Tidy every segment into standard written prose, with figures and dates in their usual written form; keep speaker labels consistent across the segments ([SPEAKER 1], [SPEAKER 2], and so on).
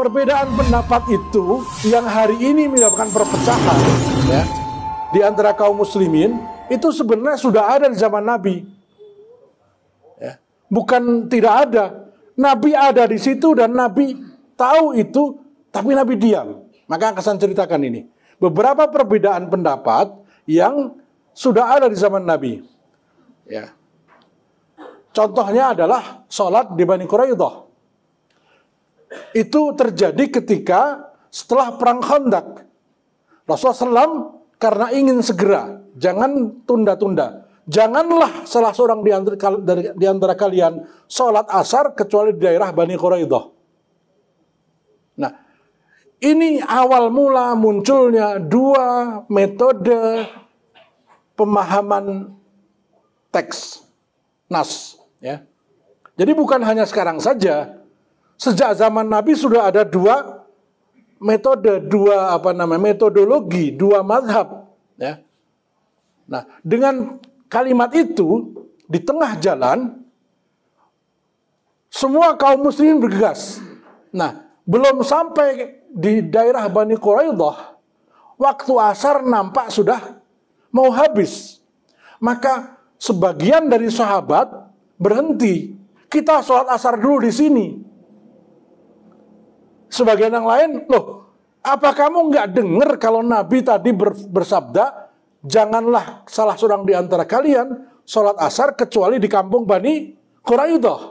[SPEAKER 1] Perbedaan pendapat itu yang hari ini menyebabkan perpecahan ya, di antara kaum muslimin itu sebenarnya sudah ada di zaman Nabi. Ya. Bukan tidak ada. Nabi ada di situ dan Nabi tahu itu, tapi Nabi diam. Maka akan saya ceritakan ini. Beberapa perbedaan pendapat yang sudah ada di zaman Nabi. Ya. Contohnya adalah sholat di Bani Quraidah. Itu terjadi ketika setelah perang Khandaq. Rasulullah SAW karena ingin segera, jangan tunda-tunda. Janganlah salah seorang di antara kalian sholat asar kecuali di daerah Bani Quraidah. Nah, ini awal mula munculnya dua metode pemahaman teks, nas. Ya. Jadi bukan hanya sekarang saja. Sejak zaman Nabi sudah ada dua metode, metodologi, dua mazhab. Ya. Nah, dengan kalimat itu di tengah jalan, semua kaum muslimin bergegas. Nah, belum sampai di daerah Bani Quraidah, waktu asar nampak sudah mau habis. Maka sebagian dari sahabat berhenti. Kita sholat asar dulu di sini. Sebagian yang lain, loh, apa kamu nggak dengar kalau Nabi tadi bersabda, janganlah salah seorang di antara kalian sholat asar kecuali di kampung Bani Quraidah.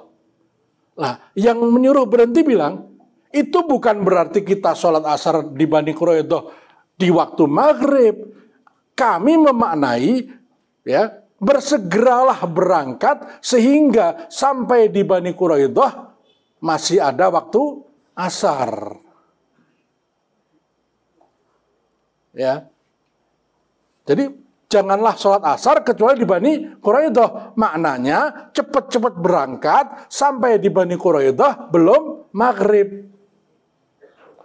[SPEAKER 1] Nah, yang menyuruh berhenti bilang, itu bukan berarti kita sholat asar di Bani Quraidah di waktu maghrib. Kami memaknai, ya, bersegeralah berangkat sehingga sampai di Bani Quraidah masih ada waktu asar. Ya. Jadi janganlah sholat asar kecuali di Bani Quraidah. Maknanya cepat-cepat berangkat sampai di Bani Quraidah belum maghrib.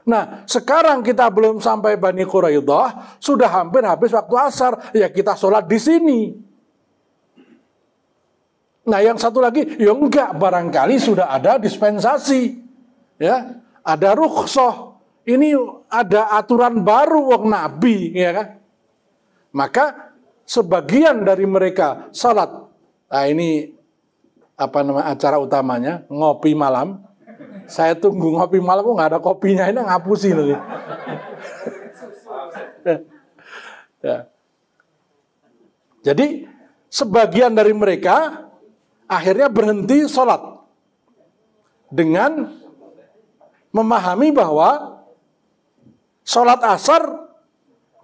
[SPEAKER 1] Nah, sekarang kita belum sampai Bani Quraidah, sudah hampir habis waktu asar. Ya kita sholat di sini. Nah, yang satu lagi, ya enggak, barangkali sudah ada dispensasi. Ya, ada rukhsah. Ini ada aturan baru wong Nabi, ya kan? Maka sebagian dari mereka salat. Nah, ini acara utamanya, ngopi malam. Saya tunggu ngopi malam, nggak ada kopinya, ini ngapusin loh. Ya. Jadi sebagian dari mereka akhirnya berhenti salat dengan memahami bahwa sholat asar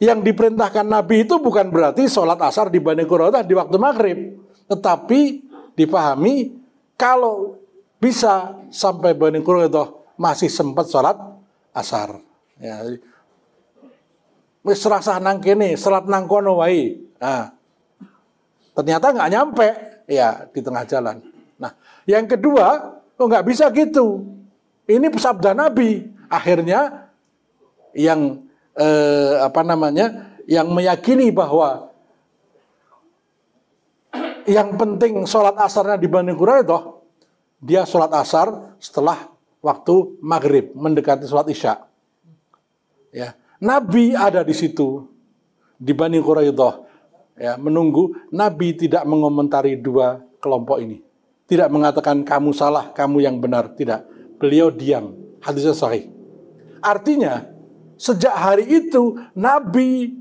[SPEAKER 1] yang diperintahkan Nabi itu bukan berarti sholat asar di Bani Quraidah di waktu maghrib. Tetapi dipahami kalau bisa sampai Bani Quraidah masih sempat sholat asar. Ya. Wis rasah nang kene, salat nang kono wae. Nah, ternyata nggak nyampe ya di tengah jalan. Nah, yang kedua, nggak bisa gitu. Ini sabda Nabi. Akhirnya yang yang meyakini bahwa yang penting sholat asarnya di Bani Quraidah, dia sholat asar setelah waktu maghrib mendekati sholat isya. Ya, Nabi ada di situ di Bani Quraidah, ya, menunggu. Nabi tidak mengomentari dua kelompok ini, tidak mengatakan kamu salah, kamu yang benar, tidak. Beliau diam. Hadisnya sahih. Artinya, sejak hari itu Nabi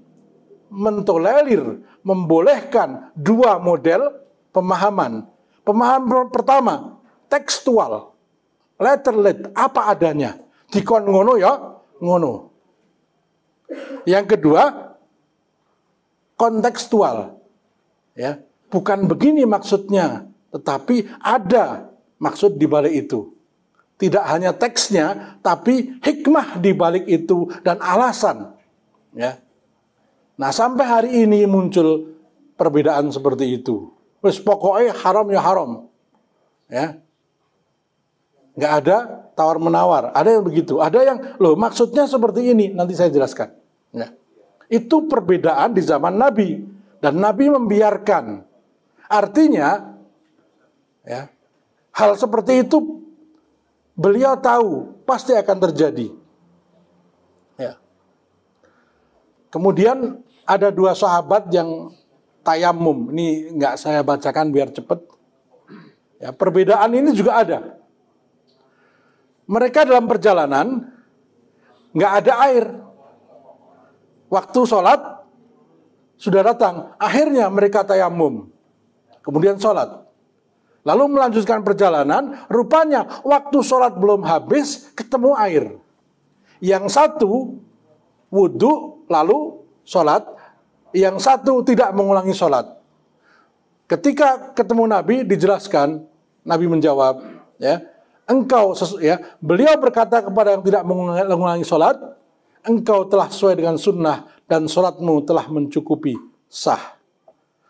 [SPEAKER 1] mentolerir, membolehkan dua model pemahaman. Pemahaman pertama, tekstual. Letterlet, apa adanya. Dikon ngono ya, ngono. Yang kedua, kontekstual. Ya, bukan begini maksudnya, tetapi ada maksud di balik itu. Tidak hanya teksnya, tapi hikmah di balik itu dan alasan. Ya. Nah, sampai hari ini muncul perbedaan seperti itu. Wes pokoknya haram ya haram. Ya. Nggak ada tawar-menawar. Ada yang begitu. Ada yang, loh maksudnya seperti ini. Nanti saya jelaskan. Ya. Itu perbedaan di zaman Nabi. Dan Nabi membiarkan. Artinya, ya, hal seperti itu Beliau tahu pasti akan terjadi. Ya. Kemudian ada dua sahabat yang tayamum. Ini nggak saya bacakan biar cepat. Ya, perbedaan ini juga ada. Mereka dalam perjalanan nggak ada air. Waktu sholat sudah datang. Akhirnya mereka tayamum. Kemudian sholat. Lalu melanjutkan perjalanan. Rupanya waktu sholat belum habis ketemu air. Yang satu wudhu lalu sholat. Yang satu tidak mengulangi sholat. Ketika ketemu Nabi dijelaskan. Nabi menjawab, ya, beliau berkata kepada yang tidak mengulangi sholat, engkau telah sesuai dengan sunnah dan sholatmu telah mencukupi sah.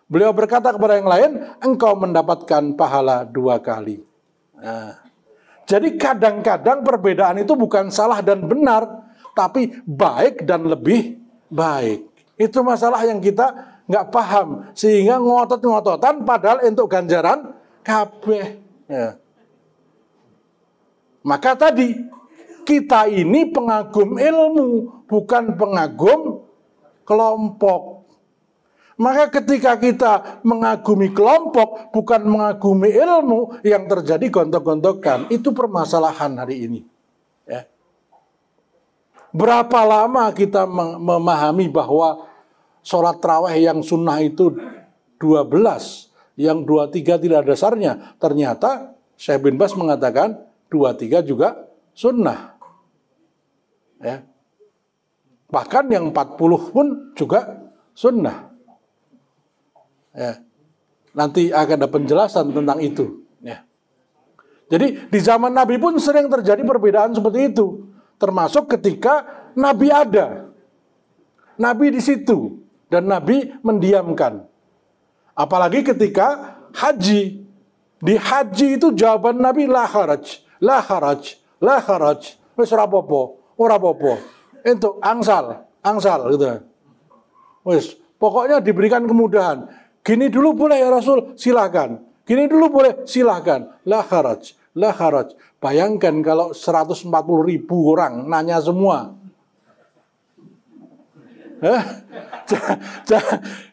[SPEAKER 1] Beliau berkata kepada yang lain, engkau mendapatkan pahala 2 kali. Nah, jadi kadang-kadang perbedaan itu bukan salah dan benar, tapi baik dan lebih baik. Itu masalah yang kita nggak paham, sehingga ngotot-ngototan padahal untuk ganjaran kabeh. Ya. Maka tadi kita ini pengagum ilmu, bukan pengagum kelompok. Maka ketika kita mengagumi kelompok, bukan mengagumi ilmu, yang terjadi gontok-gontokan. Itu permasalahan hari ini. Ya. Berapa lama kita memahami bahwa sholat tarawih yang sunnah itu 12, yang 23 tidak ada dasarnya. Ternyata Syekh bin Baz mengatakan 23 juga sunnah. Ya. Bahkan yang 40 pun juga sunnah. Ya. Nanti akan ada penjelasan tentang itu. Ya. Jadi di zaman Nabi pun sering terjadi perbedaan seperti itu. Termasuk ketika Nabi ada. Nabi di situ. Dan Nabi mendiamkan. Apalagi ketika haji. Di haji itu jawaban Nabi la kharaj, la kharaj, la kharaj. Wis ora apa-apa, Itu angsal gitu. Wis, pokoknya diberikan kemudahan. Gini dulu boleh ya Rasul, silakan. Gini dulu boleh, silakan. La kharaj, la kharaj. Bayangkan kalau 140.000 orang nanya semua.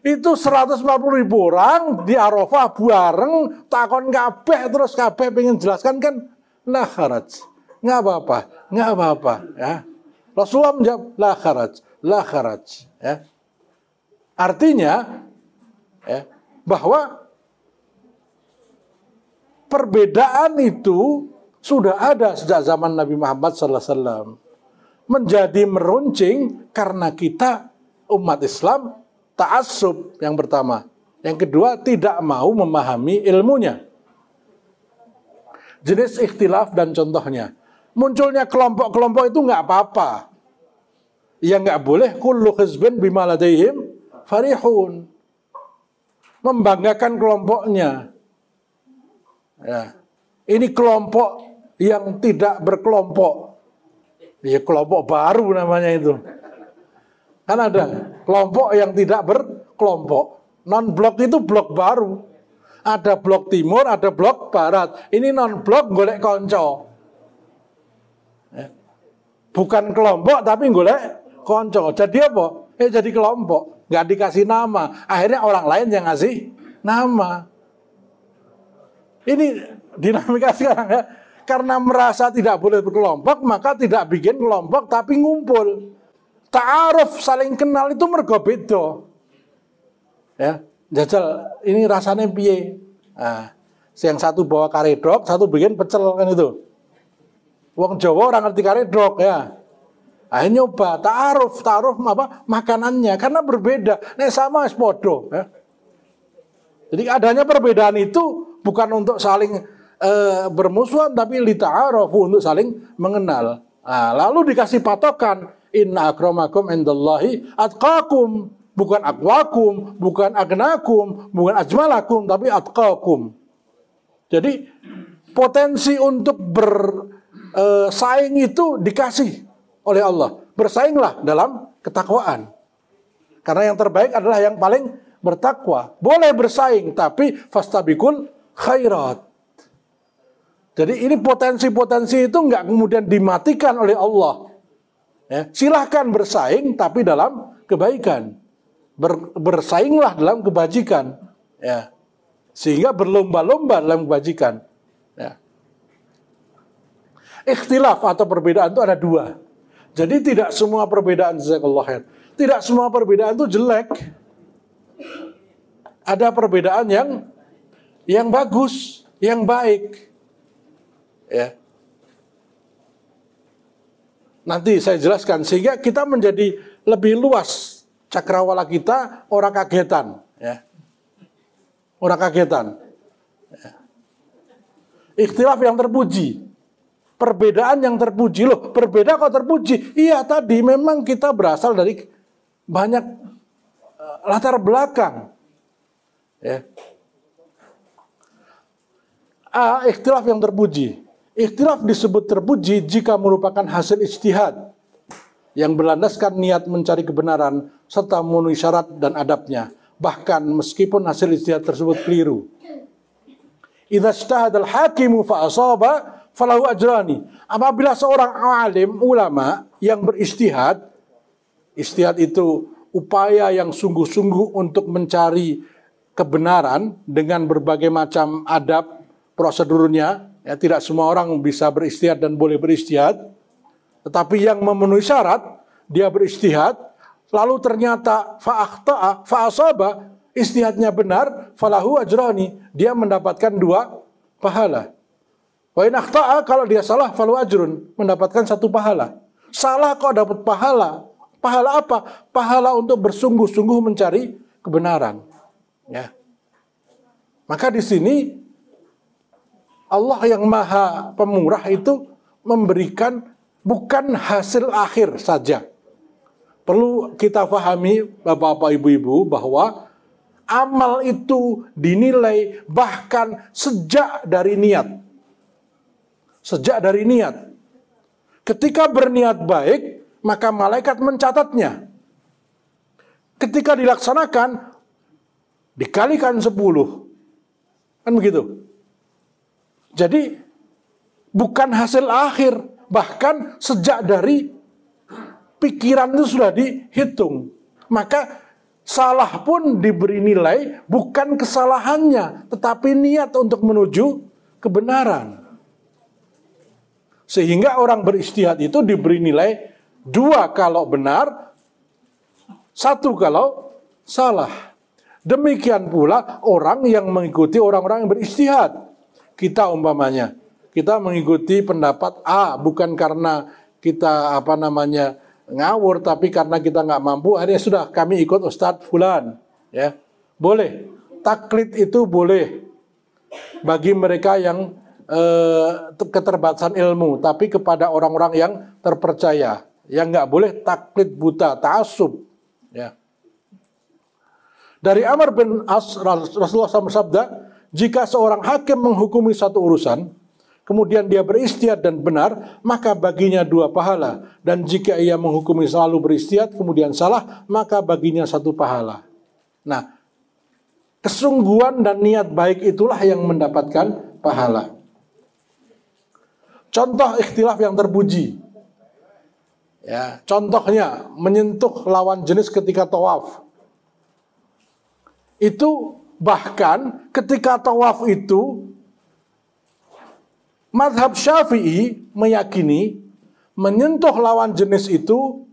[SPEAKER 1] Itu 140.000 orang di Arafah bareng takon kabeh, terus kabeh pengen jelaskan kan la kharaj, nggak apa-apa ya. Rasulullah menjawab la kharaj ya. Artinya ya, bahwa perbedaan itu sudah ada sejak zaman Nabi Muhammad SAW. Menjadi meruncing karena kita umat Islam ta'assub yang pertama. Yang kedua, tidak mau memahami ilmunya. Jenis ikhtilaf dan contohnya. Munculnya kelompok-kelompok itu nggak apa-apa. Yang nggak boleh, kullu hizbin bima ladaihim farihun. Membanggakan kelompoknya. Ya. Ini kelompok yang tidak berkelompok. Ya, kelompok baru namanya itu. Kan ada kelompok yang tidak berkelompok. Non-blok itu blok baru. Ada blok timur, ada blok barat. Ini non-blok golek konco. Bukan kelompok tapi golek konco. Jadi apa? Jadi kelompok. Nggak dikasih nama. Akhirnya orang lain yang ngasih nama. Ini dinamika sekarang ya. Karena merasa tidak boleh berkelompok, maka tidak bikin kelompok tapi ngumpul. Ta'aruf, saling kenal itu mergo beda. Ya, jajal ini rasanya piye? Nah, yang satu bawa karedok, satu bikin pecel kan itu. Wong Jawa orang ngerti karedok ya. Akhirnya nyoba ta'aruf apa? Makanannya karena berbeda. Nek sama wis padha ya. Jadi adanya perbedaan itu bukan untuk saling bermusuhan tapi li ta'arufu, untuk saling mengenal. Nah, lalu dikasih patokan inna akramakum indallahi atqakum, bukan aqwakum, bukan agnakum, bukan ajmalakum, tapi atqakum. Jadi potensi untuk bersaing itu dikasih oleh Allah. Bersainglah dalam ketakwaan. Karena yang terbaik adalah yang paling bertakwa. Boleh bersaing, tapi fastabiqul khairat. Jadi ini potensi-potensi itu nggak kemudian dimatikan oleh Allah. Ya, silahkan bersaing tapi dalam kebaikan. Bersainglah dalam kebajikan. Ya. Sehingga berlomba-lomba dalam kebajikan. Ya. Ikhtilaf atau perbedaan itu ada dua. Jadi tidak semua perbedaan, tidak semua perbedaan itu jelek. Ada perbedaan yang bagus, yang baik. Ya. Nanti saya jelaskan sehingga kita menjadi lebih luas cakrawala kita, orang kagetan, ya. Orang kagetan. Ya. Ikhtilaf yang terpuji. Perbedaan yang terpuji. Loh, berbeda kok terpuji? Iya, tadi memang kita berasal dari banyak latar belakang. Ya. Ikhtilaf yang terpuji. Ikhtilaf disebut terpuji jika merupakan hasil ijtihad yang berlandaskan niat mencari kebenaran serta memenuhi syarat dan adabnya, bahkan meskipun hasil ijtihad tersebut keliru. Idza ijtahadal hakimu fa asaba falahu ajrani. Apabila seorang alim ulama yang berijtihad, ijtihad itu upaya yang sungguh-sungguh untuk mencari kebenaran dengan berbagai macam adab prosedurnya, ya, tidak semua orang bisa berijtihad dan boleh berijtihad, tetapi yang memenuhi syarat dia berijtihad, lalu ternyata fa'akhta'a fa'asaba, ijtihadnya benar, falahu ajrani, dia mendapatkan 2 pahala. Wa in akhta'a, kalau dia salah, falahu ajrun, mendapatkan 1 pahala. Salah kok dapat pahala. Pahala apa? Pahala untuk bersungguh-sungguh mencari kebenaran. Ya. Maka di sini Allah yang Maha Pemurah itu memberikan bukan hasil akhir saja. Perlu kita pahami, Bapak-bapak, Ibu-ibu, bahwa amal itu dinilai bahkan sejak dari niat. Sejak dari niat. Ketika berniat baik, maka malaikat mencatatnya. Ketika dilaksanakan, dikalikan 10. Kan begitu. Jadi bukan hasil akhir, bahkan sejak dari pikiran itu sudah dihitung. Maka salah pun diberi nilai bukan kesalahannya, tetapi niat untuk menuju kebenaran. Sehingga orang berijtihad itu diberi nilai 2 kalau benar, 1 kalau salah. Demikian pula orang yang mengikuti orang-orang yang berijtihad. Kita umpamanya, kita mengikuti pendapat A bukan karena kita ngawur, tapi karena kita nggak mampu, akhirnya sudah kami ikut Ustadz Fulan. Ya, boleh. Taklid itu boleh bagi mereka yang keterbatasan ilmu, tapi kepada orang-orang yang terpercaya. Yang nggak boleh taklid buta, ta'assub. Ya. Dari Amr bin As, Rasulullah SAW bersabda, jika seorang hakim menghukumi satu urusan, kemudian dia berijtihad dan benar, maka baginya 2 pahala. Dan jika ia menghukumi selalu berijtihad, kemudian salah, maka baginya 1 pahala. Nah, kesungguhan dan niat baik itulah yang mendapatkan pahala. Contoh ikhtilaf yang terpuji. Ya, contohnya menyentuh lawan jenis ketika tawaf. Itu bahkan ketika tawaf itu, mazhab Syafi'i meyakini menyentuh lawan jenis itu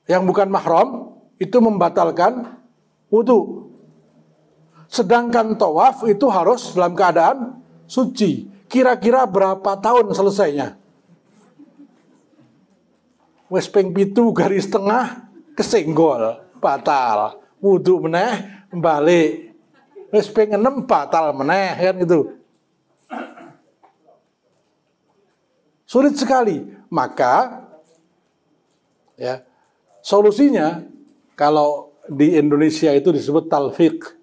[SPEAKER 1] yang bukan mahram itu membatalkan wudu. Sedangkan tawaf itu harus dalam keadaan suci. Kira-kira berapa tahun selesainya? Wes ping 7 garis tengah kesenggol, batal. Wudu meneh balik. Wis ping 6 batal meneh, kan gitu. Sulit sekali. Maka ya, solusinya kalau di Indonesia itu disebut talfiq.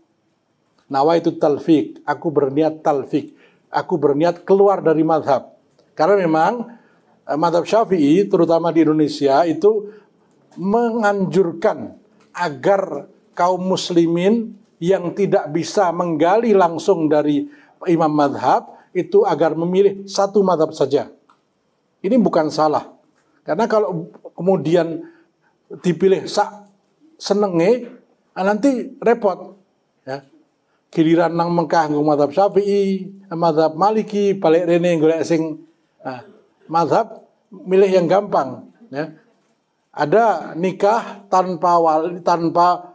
[SPEAKER 1] Nawaitu talfiq, aku berniat talfiq. Aku berniat keluar dari mazhab. Karena memang mazhab Syafi'i terutama di Indonesia itu menganjurkan agar kaum muslimin yang tidak bisa menggali langsung dari imam madhab itu agar memilih satu mazhab saja. Ini bukan salah. Karena kalau kemudian dipilih senenge, nanti repot. Ya. Giliran nang Mekah nggo mazhab Syafi'i, mazhab Maliki, balik rene golek sing mazhab milih yang gampang. Ya. Ada nikah tanpa wali, tanpa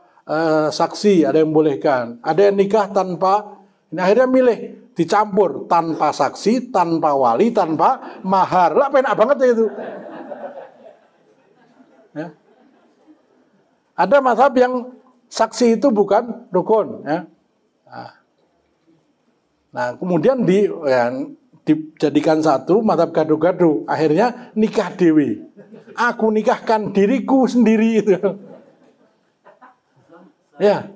[SPEAKER 1] saksi, ada yang bolehkan. Ada yang nikah tanpa, ini akhirnya milih dicampur tanpa saksi, tanpa wali, tanpa mahar. Lah penak banget ya itu. Ya. Ada mazhab yang saksi itu bukan rukun. Ya. Nah, kemudian dijadikan satu mazhab gado-gado. Akhirnya nikah dewi. Aku nikahkan diriku sendiri itu. Ya.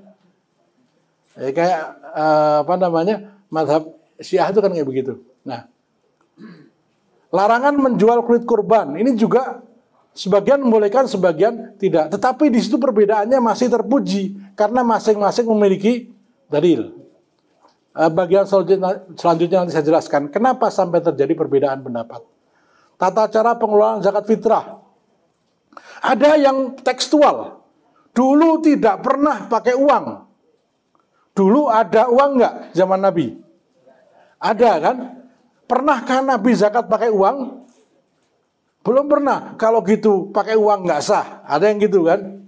[SPEAKER 1] Kayak mazhab Syiah itu kan kayak begitu. Nah, larangan menjual kulit kurban ini juga sebagian membolehkan, sebagian tidak. Tetapi di situ perbedaannya masih terpuji karena masing-masing memiliki dalil. Bagian selanjutnya nanti saya jelaskan kenapa sampai terjadi perbedaan pendapat. Tata cara pengelolaan zakat fitrah. Ada yang tekstual. Dulu tidak pernah pakai uang. Dulu ada uang nggak zaman Nabi? Ada kan? Pernahkah Nabi zakat pakai uang? Belum pernah. Kalau gitu pakai uang nggak sah. Ada yang gitu kan?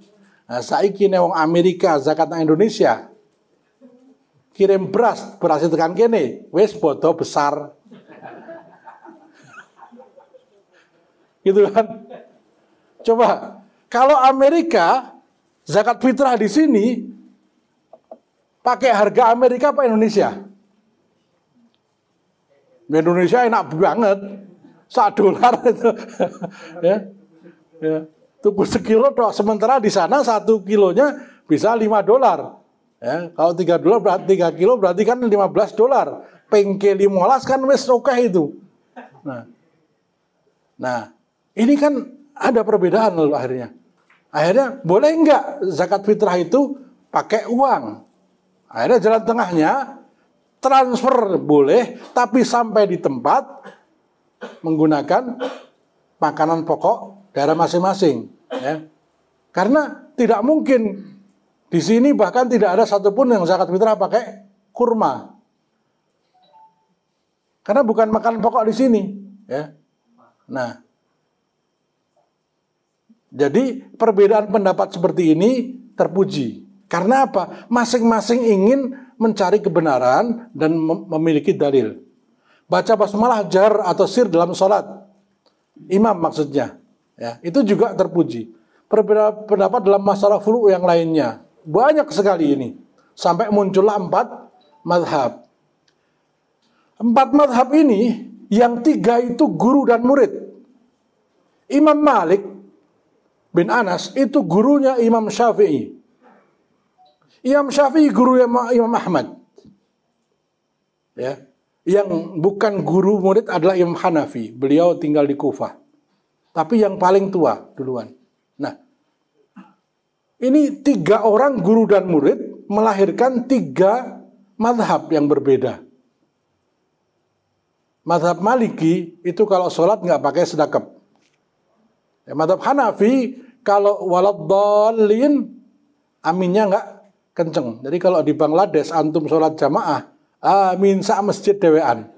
[SPEAKER 1] Nah, saiki wong Amerika zakat nang Indonesia. Kirim beras itu tekan kene, wis bodo besar. Gitu kan? Coba, kalau Amerika zakat fitrah di sini pakai harga Amerika apa Indonesia? Indonesia enak banget. $1 itu. Ya. Ya. Tuku sekilo toh, sementara di sana 1 kilonya bisa $5. Ya, kalau $3 berarti 3 kilo berarti kan $15. Pengke 15 kan wes oke itu. Nah, ini kan ada perbedaan lalu akhirnya. Akhirnya boleh enggak zakat fitrah itu pakai uang? Akhirnya jalan tengahnya transfer boleh, tapi sampai di tempat menggunakan makanan pokok daerah masing-masing. Ya. Karena tidak mungkin di sini bahkan tidak ada satupun yang zakat fitrah pakai kurma. Karena bukan makanan pokok di sini. Ya. Nah, jadi perbedaan pendapat seperti ini terpuji. Karena apa? Masing-masing ingin mencari kebenaran dan memiliki dalil. Baca basmalah jar atau sir dalam sholat. Imam maksudnya. Ya, itu juga terpuji. Perbedaan pendapat dalam masalah furu' yang lainnya. Banyak sekali ini. Sampai muncullah 4 mazhab. 4 mazhab ini, yang 3 itu guru dan murid. Imam Malik bin Anas itu gurunya Imam Syafi'i. Imam Syafi'i guru Imam Ahmad. Ya. Yang bukan guru murid adalah Imam Hanafi. Beliau tinggal di Kufah. Tapi yang paling tua duluan. Nah, ini 3 orang guru dan murid melahirkan 3 mazhab yang berbeda. Mazhab Maliki itu kalau sholat nggak pakai sedekap. Ya, mazhab Hanafi kalau waladdallin aminnya nggak kenceng. Jadi kalau di Bangladesh antum sholat jamaah, amin sak masjid dewean.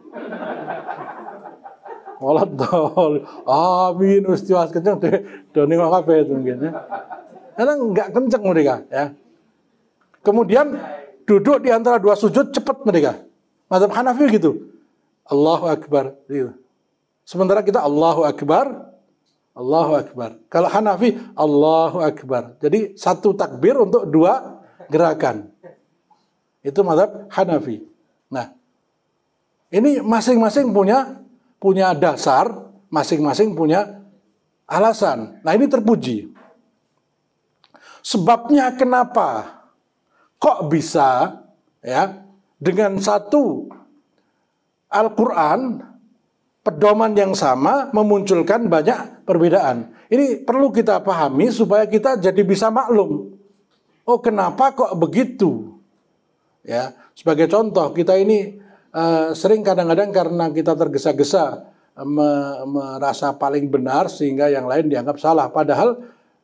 [SPEAKER 1] Waladdallin, amin ustiwas kenceng doni kok kabeh itu mungkin ya. Karena nggak kenceng mereka ya. Kemudian duduk di antara 2 sujud cepat mereka. Mazhab Hanafi gitu. Allahu Akbar. Sementara kita Allahu Akbar, Allahu Akbar. Kalau Hanafi Allahu Akbar. Jadi 1 takbir untuk 2 gerakan. Itu mazhab Hanafi. Nah, ini masing-masing punya dasar, masing-masing punya alasan. Nah, ini terpuji. Sebabnya kenapa kok bisa ya dengan satu Al-Quran pedoman yang sama memunculkan banyak perbedaan. Ini perlu kita pahami supaya kita jadi bisa maklum. Oh, kenapa kok begitu? Ya, sebagai contoh kita ini sering kadang-kadang karena kita tergesa-gesa merasa paling benar sehingga yang lain dianggap salah. Padahal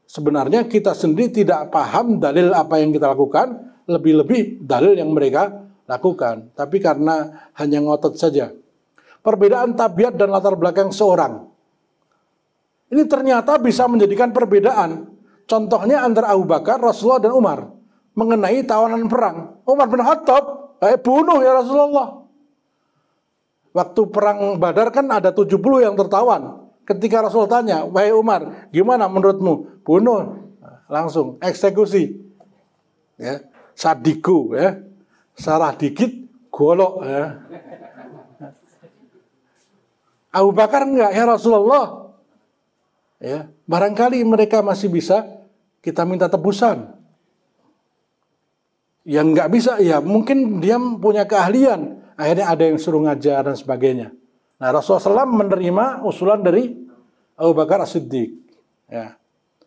[SPEAKER 1] sebenarnya kita sendiri tidak paham dalil apa yang kita lakukan, lebih-lebih dalil yang mereka lakukan. Tapi karena hanya ngotot saja. Perbedaan tabiat dan latar belakang seorang. Ini ternyata bisa menjadikan perbedaan. Contohnya antara Abu Bakar, Rasulullah dan Umar. Mengenai tawanan perang. Umar bin Khattab, bunuh ya Rasulullah. Waktu perang Badar kan ada 70 yang tertawan. Ketika Rasul tanya, wahai Umar, gimana menurutmu? Bunuh. Langsung, eksekusi. Ya, sadiku, ya. Salah dikit, golok. Ya. Abu Bakar enggak, ya Rasulullah. Ya, barangkali mereka masih bisa kita minta tebusan. Yang nggak bisa, ya mungkin dia punya keahlian. Akhirnya ada yang suruh ngajar dan sebagainya. Nah, Rasulullah SAW menerima usulan dari Abu Bakar As-Siddiq. Ya.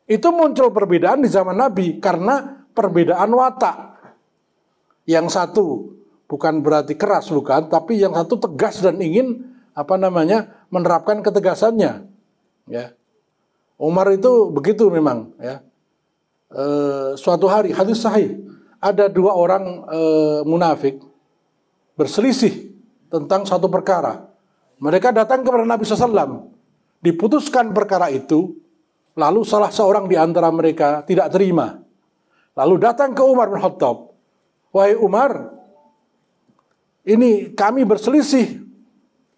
[SPEAKER 1] Itu muncul perbedaan di zaman Nabi karena perbedaan watak. Yang satu bukan berarti keras, bukan, tapi yang satu tegas dan ingin menerapkan ketegasannya. Ya. Umar itu begitu memang, ya. Suatu hari hadis sahih ada dua orang munafik berselisih tentang satu perkara. Mereka datang kepada Nabi SAW, diputuskan perkara itu, lalu salah seorang di antara mereka tidak terima, lalu datang ke Umar bin Khattab, wahai Umar, ini kami berselisih,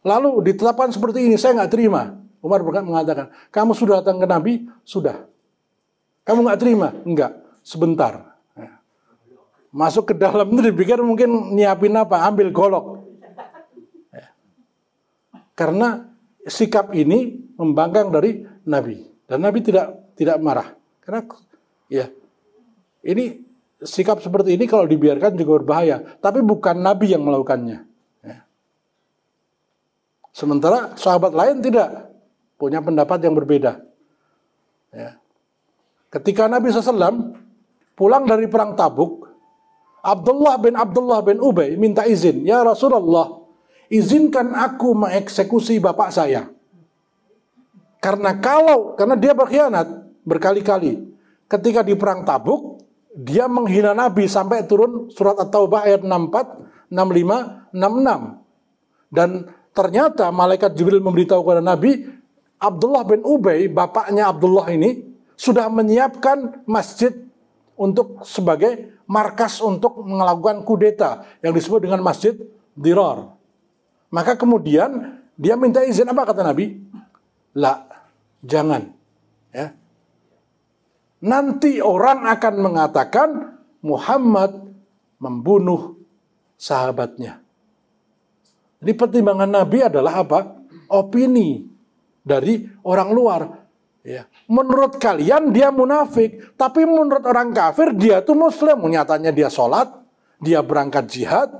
[SPEAKER 1] lalu ditetapkan seperti ini, saya nggak terima. Umar mengatakan, kamu sudah datang ke Nabi? Sudah. Kamu nggak terima? Enggak. Sebentar. Masuk ke dalam itu dipikir mungkin nyiapin apa? Ambil golok. Karena sikap ini membangkang dari Nabi. Dan Nabi tidak marah. Karena ya ini sikap seperti ini kalau dibiarkan juga berbahaya. Tapi bukan Nabi yang melakukannya. Sementara sahabat lain tidak. Punya pendapat yang berbeda. Ya. Ketika Nabi SAW pulang dari perang Tabuk, Abdullah bin Ubay minta izin, ya Rasulullah, izinkan aku mengeksekusi bapak saya. Karena dia berkhianat berkali-kali. Ketika di perang Tabuk, dia menghina Nabi sampai turun surat At-Taubah ayat 64, 65, 66. Dan ternyata malaikat Jibril memberitahu kepada Nabi, Abdullah bin Ubay, bapaknya Abdullah ini, sudah menyiapkan masjid sebagai markas untuk melakukan kudeta yang disebut dengan Masjid Dirar. Maka kemudian dia minta izin, apa kata Nabi? La, jangan. Ya. Nanti orang akan mengatakan Muhammad membunuh sahabatnya. Jadi pertimbangan Nabi adalah apa? Opini dari orang luar. Ya. Menurut kalian dia munafik, tapi menurut orang kafir dia tuh muslim. Nyatanya dia sholat, dia berangkat jihad.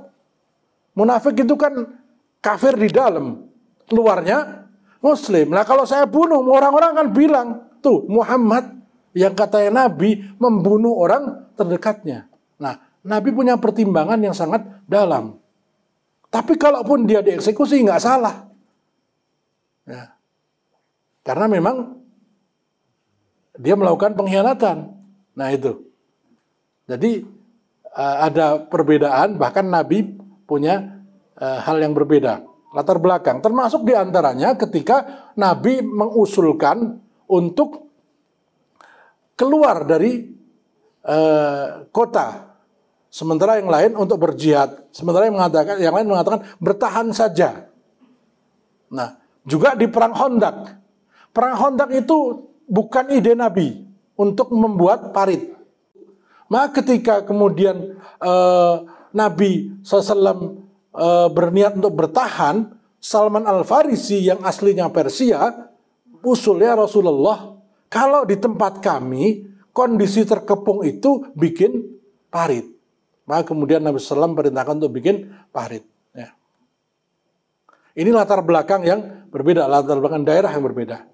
[SPEAKER 1] Munafik itu kan kafir di dalam, luarnya muslim. Nah kalau saya bunuh, orang-orang akan bilang, tuh Muhammad yang katanya Nabi membunuh orang terdekatnya. Nah, Nabi punya pertimbangan yang sangat dalam. Tapi kalaupun dia dieksekusi nggak salah. Ya. Karena memang dia melakukan pengkhianatan. Nah itu. Jadi ada perbedaan, bahkan Nabi punya hal yang berbeda. Latar belakang. Termasuk diantaranya ketika Nabi mengusulkan untuk keluar dari kota. Sementara yang lain untuk berjihad. Sementara yang lain mengatakan bertahan saja. Nah, juga di perang Khandaq. Perang Khandaq itu bukan ide Nabi untuk membuat parit. Maka ketika kemudian Nabi SAW berniat untuk bertahan, Salman Al-Farisi yang aslinya Persia, usulnya Rasulullah, kalau di tempat kami kondisi terkepung itu bikin parit. Maka kemudian Nabi SAW perintahkan untuk bikin parit. Ya. Ini latar belakang yang berbeda, latar belakang daerah yang berbeda.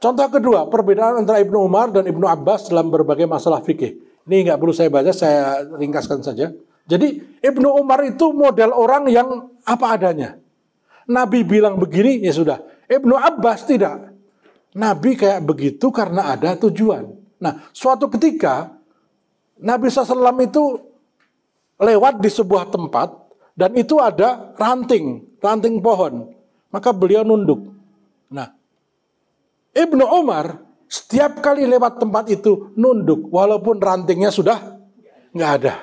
[SPEAKER 1] Contoh kedua, perbedaan antara Ibnu Umar dan Ibnu Abbas dalam berbagai masalah fikih. Ini nggak perlu saya baca, saya ringkaskan saja. Jadi Ibnu Umar itu model orang yang apa adanya. Nabi bilang begini, ya sudah. Ibnu Abbas tidak. Nabi kayak begitu karena ada tujuan. Nah, suatu ketika Nabi SAW itu lewat di sebuah tempat dan itu ada ranting pohon. Maka beliau nunduk. Nah, Ibnu Umar setiap kali lewat tempat itu nunduk walaupun rantingnya sudah nggak ada.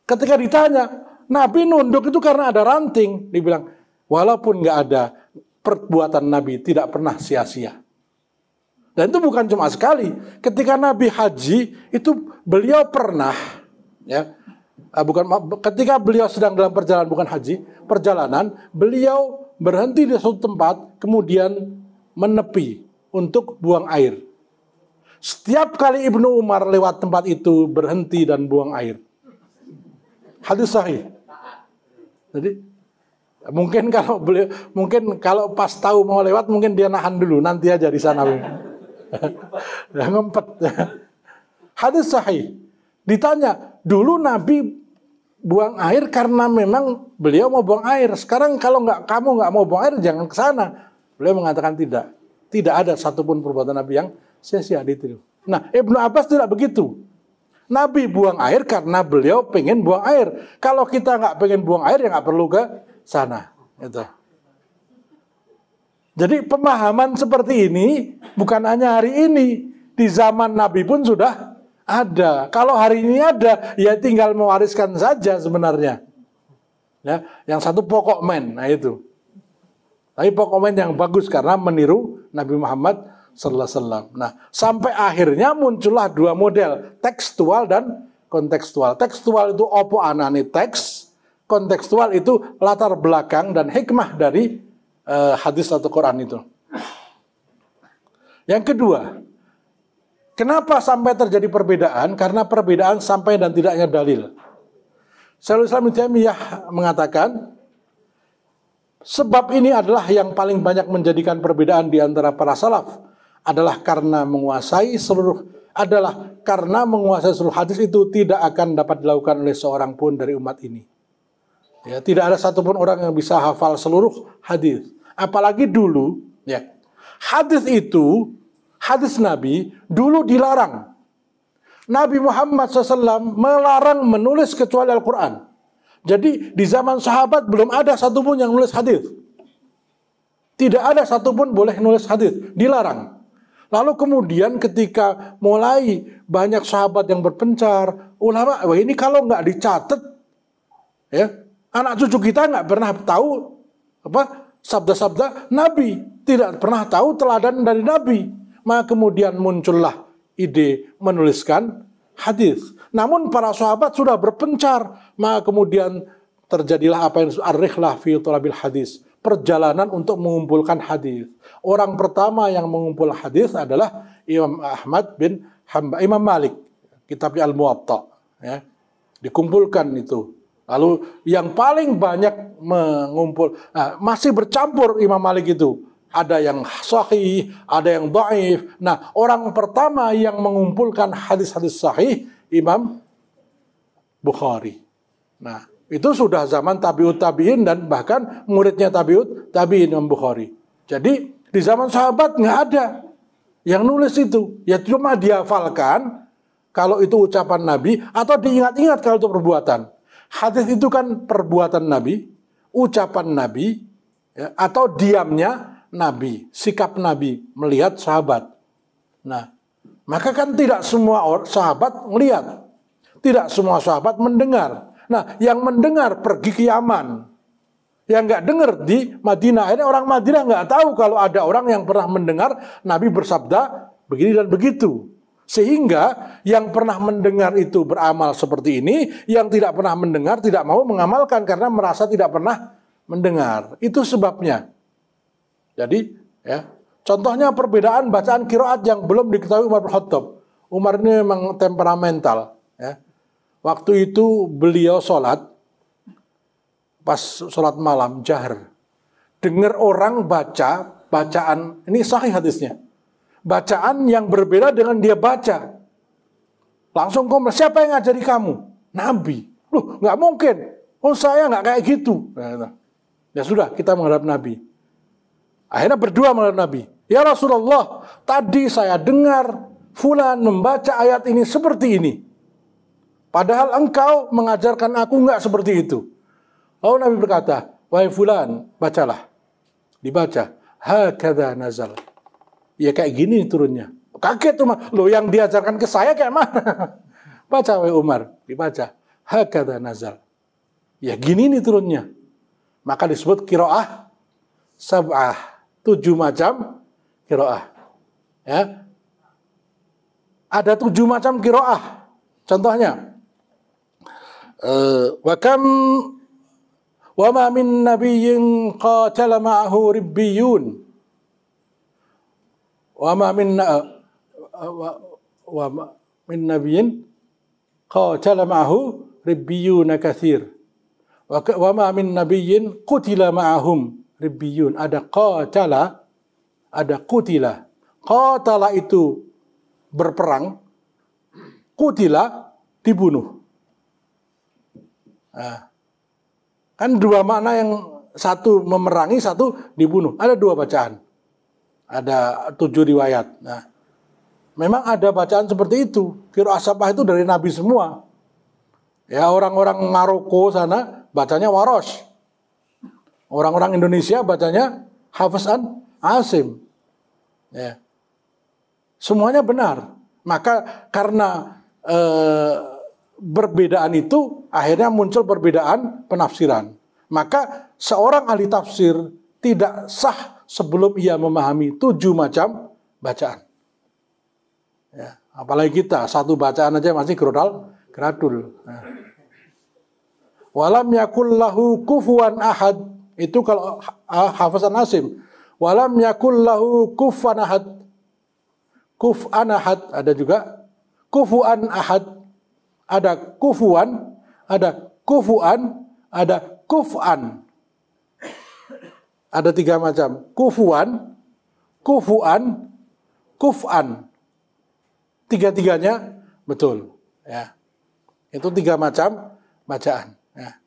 [SPEAKER 1] Ketika ditanya, Nabi nunduk itu karena ada ranting. Dibilang, walaupun nggak ada, perbuatan Nabi tidak pernah sia-sia. Dan itu bukan cuma sekali. Ketika Nabi haji, itu beliau pernah, ketika beliau sedang dalam perjalanan, bukan haji, perjalanan, beliau berhenti di suatu tempat, kemudian menepi untuk buang air. Setiap kali Ibnu Umar lewat tempat itu, berhenti dan buang air. Hadis sahih. Jadi mungkin kalau pas tahu mau lewat mungkin dia nahan dulu, nanti aja di sana. Ngempet. Hadis sahih. Ditanya, dulu Nabi buang air karena memang beliau mau buang air. Sekarang kalau kamu nggak mau buang air jangan ke sana. Beliau mengatakan tidak. Tidak ada satupun perbuatan Nabi yang sia-sia ditiru. Nah, Ibnu Abbas tidak begitu. Nabi buang air karena beliau pengen buang air. Kalau kita nggak pengen buang air, ya nggak perlu ke sana. Itu. Jadi pemahaman seperti ini bukan hanya hari ini. Di zaman Nabi pun sudah ada. Kalau hari ini ada, ya tinggal mewariskan saja sebenarnya. Ya, yang satu pokok men, nah itu. Tapi pokok men yang bagus karena meniru Nabi Muhammad Sallallahu Alaihi Wasallam. Nah, sampai akhirnya muncullah dua model, tekstual dan kontekstual. Tekstual itu opo anane teks, kontekstual itu latar belakang dan hikmah dari hadis atau Quran itu. Yang kedua, kenapa sampai terjadi perbedaan? Karena perbedaan sampai dan tidaknya dalil. Syekhul Islam Ibnu Taimiyah mengatakan, sebab ini adalah yang paling banyak menjadikan perbedaan di antara para salaf. Adalah karena menguasai seluruh hadis itu tidak akan dapat dilakukan oleh seorang pun dari umat ini. Ya, tidak ada satupun orang yang bisa hafal seluruh hadis. Apalagi dulu, ya. Hadis Nabi dulu dilarang. Nabi Muhammad SAW melarang menulis kecuali Al-Quran. Jadi di zaman sahabat belum ada satupun yang nulis hadis. Tidak ada satupun boleh nulis hadis, dilarang. Lalu kemudian ketika mulai banyak sahabat yang berpencar, ulama, wah ini kalau nggak dicatat, ya anak cucu kita nggak pernah tahu sabda-sabda Nabi, tidak pernah tahu teladan dari Nabi. Maka kemudian muncullah ide menuliskan hadis. Namun para sahabat sudah berpencar, maka kemudian terjadilah apa yang disebut ar-rihlah fi thalabil hadis, perjalanan untuk mengumpulkan hadis. Orang pertama yang mengumpul hadis adalah Imam Ahmad bin Hanbal, Imam Malik, kitabnya Al-Muwatta, ya. Dikumpulkan itu. Lalu yang paling banyak mengumpul, masih bercampur Imam Malik itu. Ada yang sahih, ada yang dhaif. Nah, orang pertama yang mengumpulkan hadis-hadis sahih Imam Bukhari. Nah, itu sudah zaman tabi'ut tabi'in dan bahkan muridnya tabi'ut tabi'in Imam Bukhari. Jadi di zaman sahabat nggak ada yang nulis itu. Ya cuma dihafalkan kalau itu ucapan Nabi atau diingat-ingat kalau itu perbuatan. Hadis itu kan perbuatan Nabi, ucapan Nabi, ya, atau diamnya Nabi, sikap Nabi melihat sahabat. Nah, maka kan tidak semua sahabat melihat, tidak semua sahabat mendengar. Nah, yang mendengar pergi ke Yaman, yang nggak dengar di Madinah. Ini orang Madinah nggak tahu kalau ada orang yang pernah mendengar Nabi bersabda begini dan begitu. Sehingga yang pernah mendengar itu beramal seperti ini, yang tidak pernah mendengar tidak mau mengamalkan karena merasa tidak pernah mendengar. Itu sebabnya. Jadi, ya, contohnya perbedaan bacaan qiraat yang belum diketahui Umar bin Khattab. Umar ini memang temperamental. Ya. Waktu itu beliau sholat, pas sholat malam, jahar. Dengar orang baca, bacaan, ini sahih hadisnya. Bacaan yang berbeda dengan dia baca. Langsung komen, siapa yang ngajari kamu? Nabi. Loh, nggak mungkin. Oh, saya nggak kayak gitu. Nah, ya sudah, kita menghadap Nabi. Akhirnya berdua menghadap Nabi. Ya Rasulullah, tadi saya dengar fulan membaca ayat ini seperti ini. Padahal engkau mengajarkan aku nggak seperti itu. Lalu Nabi berkata, wahai fulan, bacalah. Dibaca. Hakadha nazal. Ya kayak gini turunnya. Kaget Umar. Loh, yang diajarkan ke saya kayak mana? Baca wahai Umar. Dibaca. Hakadha nazal. Ya gini nih turunnya. Maka disebut qiraah sab'ah. 7 macam qiraah. Ya. Ada 7 macam qiraah. Contohnya. Wa ma min nabiyyin qatala ma'ahu ribbiyun. Wa ma min nabiyyin qatala ma'ahu ribbiyun katsir. Wa ma min nabiyyin qutila ma'ahum ribbiyun. Ada qatala, ada qutila. Qatala itu berperang, qutila dibunuh. Nah, kan 2 makna, yang satu memerangi, satu dibunuh. Ada 2 bacaan. Ada 7 riwayat. Nah, memang ada bacaan seperti itu. Qiraah sab'ah itu dari Nabi semua. Ya, orang-orang Maroko sana bacanya Warosh. Orang-orang Indonesia bacanya Hafiz an Asim. Ya. Semuanya benar. Maka karena perbedaan itu akhirnya muncul perbedaan penafsiran. Maka seorang ahli tafsir tidak sah sebelum ia memahami 7 macam bacaan. Ya, apalagi kita 1 bacaan aja masih gradul. Nah. Walam yakul lahu kufuwan ahad, itu kalau Hafazan Asim. Walam yakul lahu kufuwan ahad. Kuf'an ahad, ada juga kufuan ahad. Ada kufuan, ada kufuan, ada kuf'an. Ada 3 macam. Kufuan, kufuan, kuf'an. 3-tiganya betul. Ya. Itu 3 macam bacaan. Ya.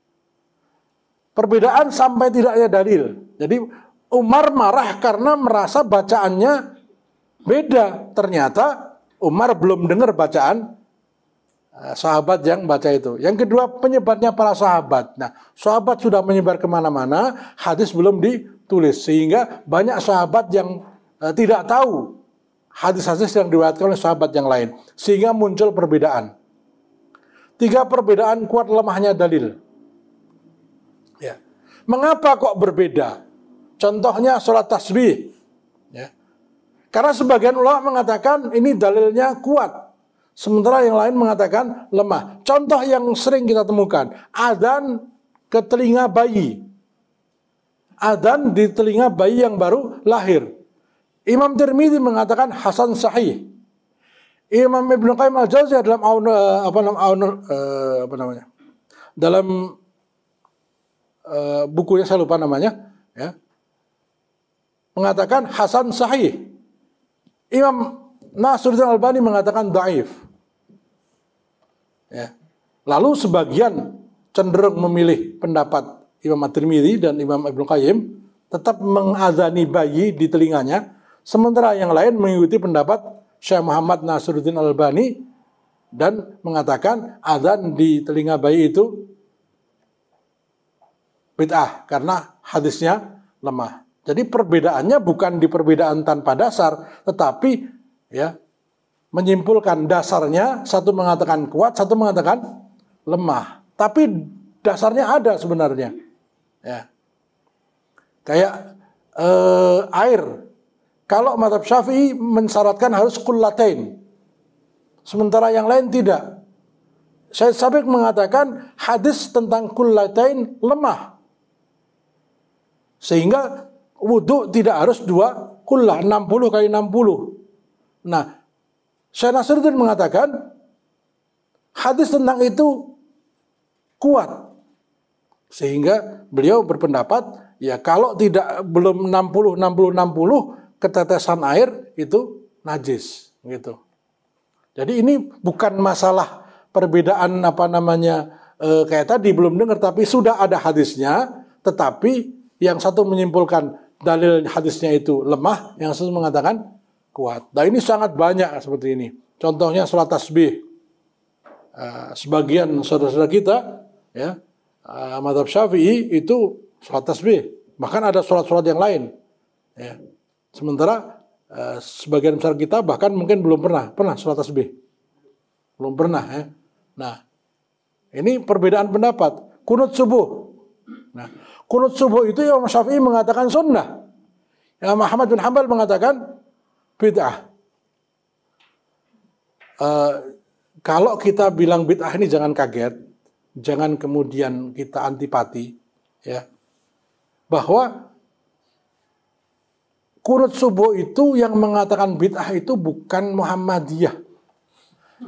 [SPEAKER 1] Perbedaan sampai tidaknya dalil. Jadi Umar marah karena merasa bacaannya beda. Ternyata Umar belum dengar bacaan sahabat yang baca itu. Yang kedua, penyebarnya para sahabat. Nah, sahabat sudah menyebar kemana-mana, hadis belum ditulis. Sehingga banyak sahabat yang tidak tahu hadis-hadis yang diriwayatkan oleh sahabat yang lain. Sehingga muncul perbedaan. 3 perbedaan kuat lemahnya dalil. Ya. Mengapa kok berbeda? Contohnya sholat tasbih. Ya. Karena sebagian ulama mengatakan ini dalilnya kuat. Sementara yang lain mengatakan lemah. Contoh yang sering kita temukan, adzan ke telinga bayi. Adzan di telinga bayi yang baru lahir. Imam Tirmidzi mengatakan hasan sahih. Imam Ibnu Qayyim al-Jauziyah dalam dalam bukunya, saya lupa namanya, ya, mengatakan hasan sahih. Imam Nasiruddin Albani mengatakan dhaif. Ya. Lalu sebagian cenderung memilih pendapat Imam At-Tirmidzi dan Imam Ibnu Qayyim, tetap mengazani bayi di telinganya, sementara yang lain mengikuti pendapat Syekh Muhammad Nasiruddin Albani dan mengatakan azan di telinga bayi itu bid'ah karena hadisnya lemah. Jadi perbedaannya bukan di perbedaan tanpa dasar, tetapi ya menyimpulkan dasarnya, satu mengatakan kuat, satu mengatakan lemah. Tapi dasarnya ada sebenarnya. Ya. Kayak air. Kalau mazhab Syafi'i mensyaratkan harus kullatain. Sementara yang lain tidak. Syekh Sabiq mengatakan hadis tentang kullatain lemah. Sehingga wudhu tidak harus 2 kullah, 60 kali 60. Nah, Syekh Nasruddin mengatakan hadis tentang itu kuat. Sehingga beliau berpendapat, ya kalau belum 60 ketetesan air itu najis gitu. Jadi ini bukan masalah perbedaan kayak tadi belum dengar, tapi sudah ada hadisnya, tetapi yang satu menyimpulkan dalil hadisnya itu lemah, yang satu mengatakan kuat. Nah ini sangat banyak seperti ini. Contohnya sholat tasbih. Sebagian saudara-saudara kita, ya, mazhab Syafi'i itu sholat tasbih. Bahkan ada sholat-sholat yang lain. Ya. Sementara sebagian besar kita bahkan mungkin belum pernah sholat tasbih. Belum pernah. Ya. Nah, ini perbedaan pendapat. Kunut subuh. Nah, kunut subuh itu Imam Syafi'i mengatakan sunnah. Imam Ahmad bin Hanbal mengatakan bid'ah. Kalau kita bilang bid'ah ini jangan kaget, jangan kemudian kita antipati, ya. Bahwa kunut subuh itu yang mengatakan bid'ah itu bukan Muhammadiyah.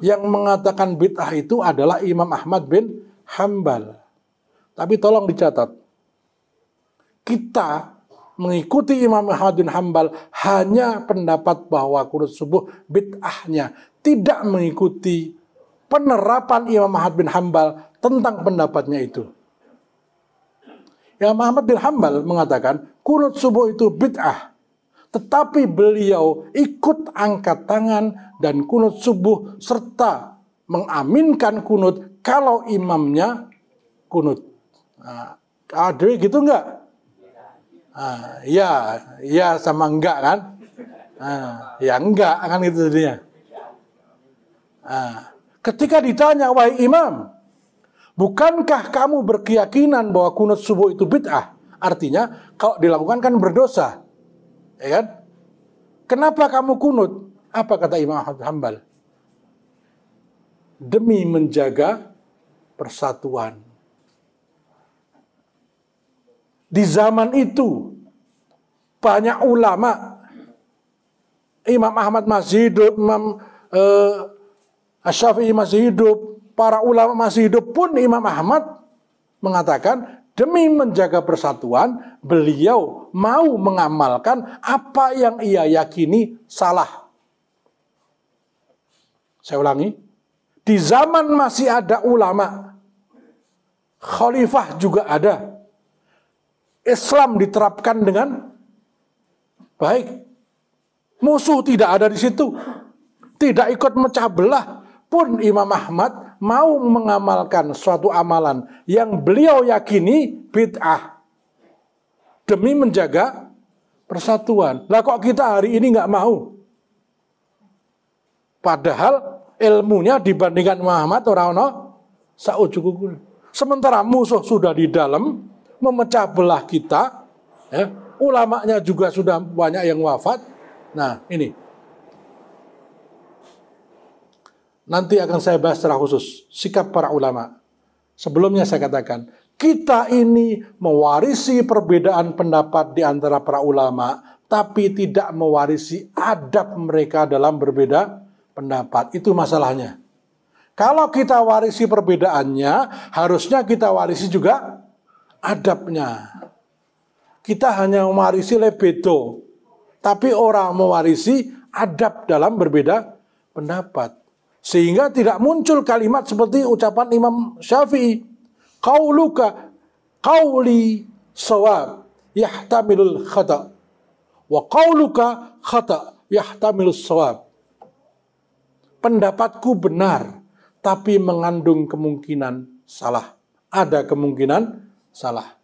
[SPEAKER 1] Yang mengatakan bid'ah itu adalah Imam Ahmad bin Hanbal. Tapi tolong dicatat, kita mengikuti Imam Ahmad bin Hanbal hanya pendapat bahwa kunut subuh bid'ahnya, tidak mengikuti penerapan Imam Ahmad bin Hanbal tentang pendapatnya itu. Imam Ahmad bin Hanbal mengatakan kunut subuh itu bid'ah, tetapi beliau ikut angkat tangan dan kunut subuh serta mengaminkan kunut kalau imamnya kunut. Ada gitu enggak? Ya sama enggak kan? Ya enggak kan itu jadinya. Ketika ditanya, wahai imam, bukankah kamu berkeyakinan bahwa kunut subuh itu bid'ah? Artinya kalau dilakukan kan berdosa, ya kan? Kenapa kamu kunut? Apa kata Imam Ahmad bin Hanbal? Demi menjaga persatuan. Di zaman itu banyak ulama, Imam Ahmad masih hidup, Imam Asy-Syafi'i masih hidup, para ulama masih hidup pun Imam Ahmad mengatakan demi menjaga persatuan beliau mau mengamalkan apa yang ia yakini salah. Saya ulangi, di zaman masih ada ulama, khalifah juga ada, Islam diterapkan dengan baik. Musuh tidak ada di situ. Tidak ikut mecah belah. Pun Imam Ahmad mau mengamalkan suatu amalan yang beliau yakini bid'ah. Demi menjaga persatuan. Lah kok kita hari ini nggak mau? Padahal ilmunya dibandingkan Muhammad orang-orang saujugugul. Sementara musuh sudah di dalam memecah belah kita, ya, ulamanya juga sudah banyak yang wafat. Nah ini nanti akan saya bahas secara khusus sikap para ulama. Sebelumnya saya katakan kita ini mewarisi perbedaan pendapat di antara para ulama, tapi tidak mewarisi adab mereka dalam berbeda pendapat. Itu masalahnya. Kalau kita warisi perbedaannya, harusnya kita warisi juga adabnya. Kita hanya mewarisi lebedo, tapi orang mewarisi adab dalam berbeda pendapat. Sehingga tidak muncul kalimat seperti ucapan Imam Syafi'i, qauluka qauli shawab yahtamilul khata wa qauluka khata yahtamilus shawab. Pendapatku benar, tapi mengandung kemungkinan salah. Ada kemungkinan salah.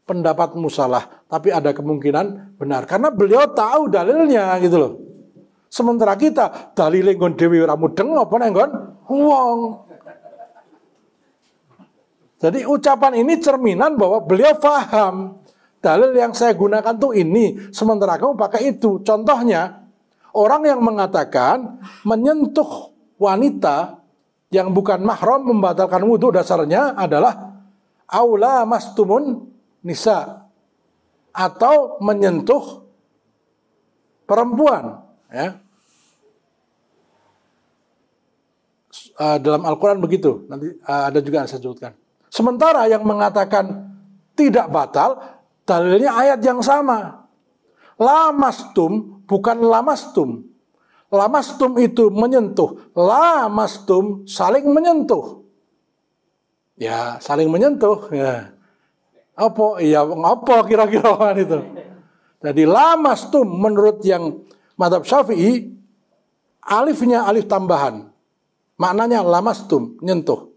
[SPEAKER 1] Pendapatmu salah, tapi ada kemungkinan benar. Karena beliau tahu dalilnya gitu loh. Sementara kita dalile nggon dhewe ora mudeng apa nek nggon wong. Jadi ucapan ini cerminan bahwa beliau paham dalil yang saya gunakan tuh ini, sementara kamu pakai itu. Contohnya orang yang mengatakan menyentuh wanita yang bukan mahram membatalkan wudhu, dasarnya adalah aula mastumun nisa, atau menyentuh perempuan, ya. Dalam Al-Quran begitu, nanti ada juga yang saya sebutkan. Sementara yang mengatakan tidak batal, dalilnya ayat yang sama. Lamastum bukan lamastum. Lamastum itu menyentuh. Lamastum saling menyentuh. Ya, saling menyentuh. Ya. Apa? Ya, apa kira-kira itu? Jadi lamastum menurut yang mazhab Syafi'i, alifnya alif tambahan. Maknanya lamastum, nyentuh.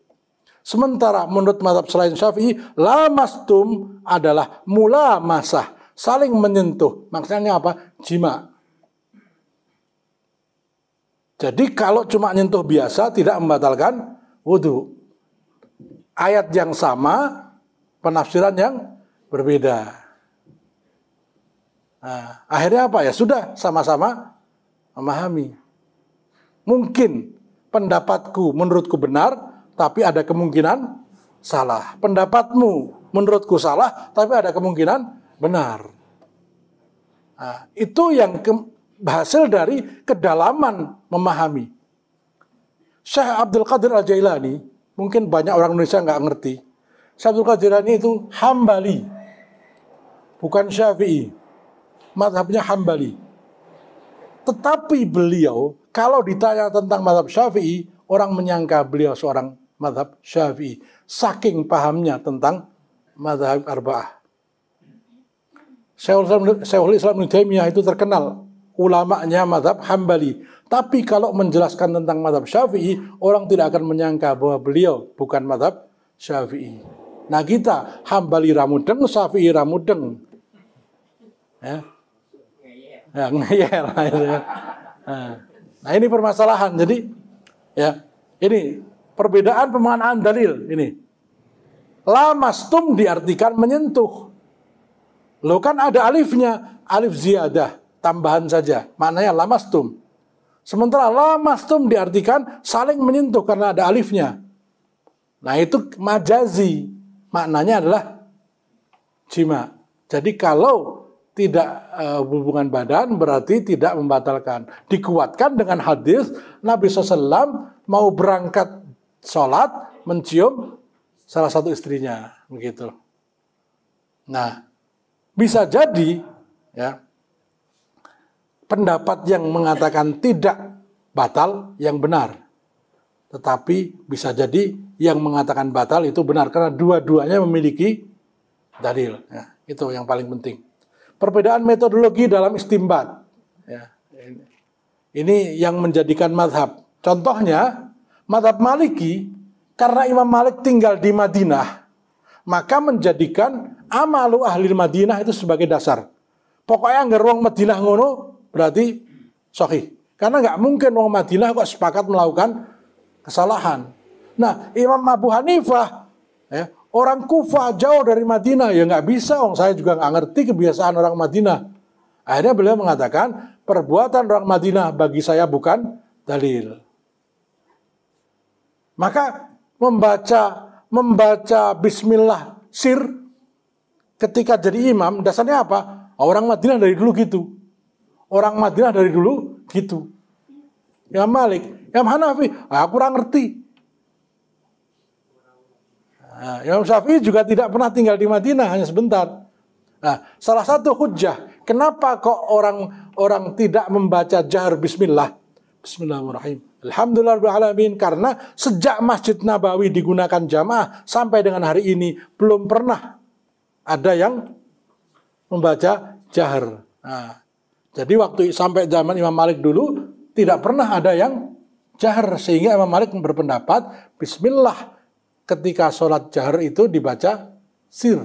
[SPEAKER 1] Sementara menurut mazhab selain Syafi'i, lamastum adalah mulamasah, saling menyentuh. Maksudnya apa? Jima. Jadi kalau cuma nyentuh biasa tidak membatalkan wudhu. Ayat yang sama, penafsiran yang berbeda. Nah, akhirnya apa ya? Sudah sama-sama memahami. Mungkin pendapatku menurutku benar, tapi ada kemungkinan salah. Pendapatmu menurutku salah, tapi ada kemungkinan benar. Nah, itu yang hasil dari kedalaman memahami. Syekh Abdul Qadir Al-Jailani, mungkin banyak orang Indonesia nggak ngerti. Syekh Abdul Qadir Al-Jailani itu Hambali, bukan Syafi'i. Mazhabnya Hambali. Tetapi beliau, kalau ditanya tentang mazhab Syafi'i, orang menyangka beliau seorang mazhab Syafi'i. Saking pahamnya tentang mazhab Arba'ah. Syekhul Islam Ibnu Taimiyah itu terkenal ulamanya mazhab Hambali. Tapi kalau menjelaskan tentang mazhab Syafi'i, orang tidak akan menyangka bahwa beliau bukan mazhab Syafi'i. Nah kita Hambali ramudeng, Syafi'i ramudeng. Ya. Ya, ngeyel. Nah ini permasalahan. Jadi ya ini perbedaan pemaknaan dalil ini. Lamastum diartikan menyentuh. Loh kan ada alifnya, alif ziyadah, tambahan saja. Maknanya lamastum. Sementara lamastum diartikan saling menyentuh karena ada alifnya. Nah itu majazi. Maknanya adalah jima. Jadi kalau tidak hubungan badan berarti tidak membatalkan. Dikuatkan dengan hadis Nabi SAW mau berangkat sholat mencium salah satu istrinya. Begitu. Nah bisa jadi ya pendapat yang mengatakan tidak batal yang benar. Tetapi bisa jadi yang mengatakan batal itu benar karena dua-duanya memiliki dalil. Ya, itu yang paling penting. Perbedaan metodologi dalam istimbat. Ya, ini yang menjadikan mazhab. Contohnya mazhab Maliki karena Imam Malik tinggal di Madinah, maka menjadikan amalu ahli Madinah itu sebagai dasar. Pokoknya nggak ruang Madinah ngono berarti sahih. Karena nggak mungkin orang Madinah kok sepakat melakukan kesalahan. Nah, Imam Abu Hanifah, ya, orang Kufah jauh dari Madinah, ya nggak bisa. Saya juga nggak ngerti kebiasaan orang Madinah. Akhirnya beliau mengatakan perbuatan orang Madinah bagi saya bukan dalil. Maka membaca Bismillah sir ketika jadi imam dasarnya apa? Orang Madinah dari dulu gitu. Orang Madinah dari dulu gitu. Imam Malik, Imam Hanafi, aku kurang ngerti. Nah, Imam Syafi'i juga tidak pernah tinggal di Madinah, hanya sebentar. Nah, salah satu hujjah, kenapa kok orang tidak membaca jahar Bismillah? Bismillahirrahmanirrahim. Alhamdulillahirrahmanirrahim. Karena sejak Masjid Nabawi digunakan jamaah sampai dengan hari ini belum pernah ada yang membaca jahar. Nah, jadi waktu sampai zaman Imam Malik dulu tidak pernah ada yang jahar sehingga Imam Malik berpendapat Bismillah ketika sholat jahar itu dibaca sir.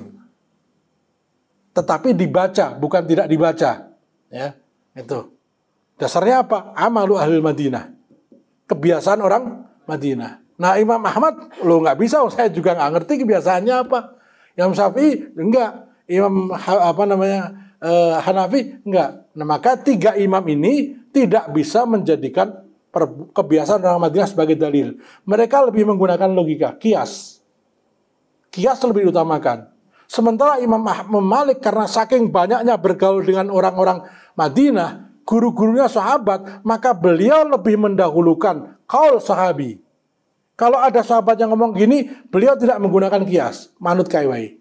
[SPEAKER 1] Tetapi dibaca, bukan tidak dibaca. Ya, itu. Dasarnya apa? Amalu ahli Madinah. Kebiasaan orang Madinah. Nah Imam Ahmad, lo nggak bisa, saya juga nggak ngerti kebiasaannya apa. Imam Syafi'i, enggak. Imam Hanafi, enggak. Nah maka tiga imam ini tidak bisa menjadikan kebiasaan orang Madinah sebagai dalil. Mereka lebih menggunakan logika, kias. Kias lebih diutamakan. Sementara Imam Malik karena saking banyaknya bergaul dengan orang-orang Madinah, guru-gurunya sahabat, maka beliau lebih mendahulukan qaul sahabi. Kalau ada sahabat yang ngomong gini, beliau tidak menggunakan kias, manut kaiwai.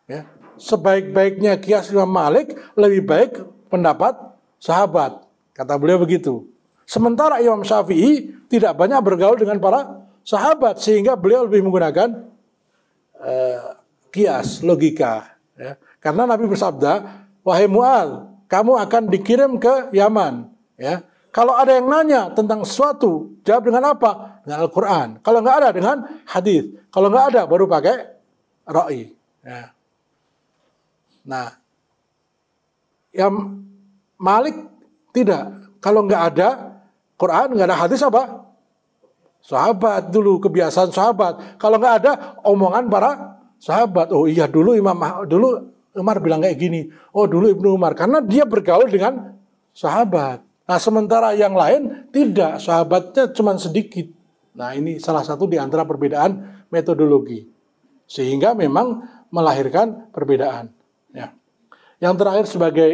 [SPEAKER 1] Ya. Sebaik-baiknya kias Imam Malik, lebih baik pendapat sahabat. Kata beliau begitu. Sementara Imam Syafi'i tidak banyak bergaul dengan para sahabat, sehingga beliau lebih menggunakan kias, logika. Ya. Karena Nabi bersabda, wahai Mu'adz, kamu akan dikirim ke Yaman. Ya. Kalau ada yang nanya tentang sesuatu, jawab dengan apa? Dengan Al-Quran. Kalau nggak ada, dengan hadis. Kalau nggak ada, baru pakai ra'i. Ya. Nah, yang Malik tidak. Kalau nggak ada Quran, nggak ada hadis apa? Sahabat dulu, kebiasaan sahabat. Kalau nggak ada, omongan para sahabat. Oh iya, dulu dulu Umar bilang kayak gini. Oh dulu Ibnu Umar. Karena dia bergaul dengan sahabat. Nah sementara yang lain tidak, sahabatnya cuma sedikit. Nah ini salah satu di antara perbedaan metodologi. Sehingga memang melahirkan perbedaan. Ya. Yang terakhir sebagai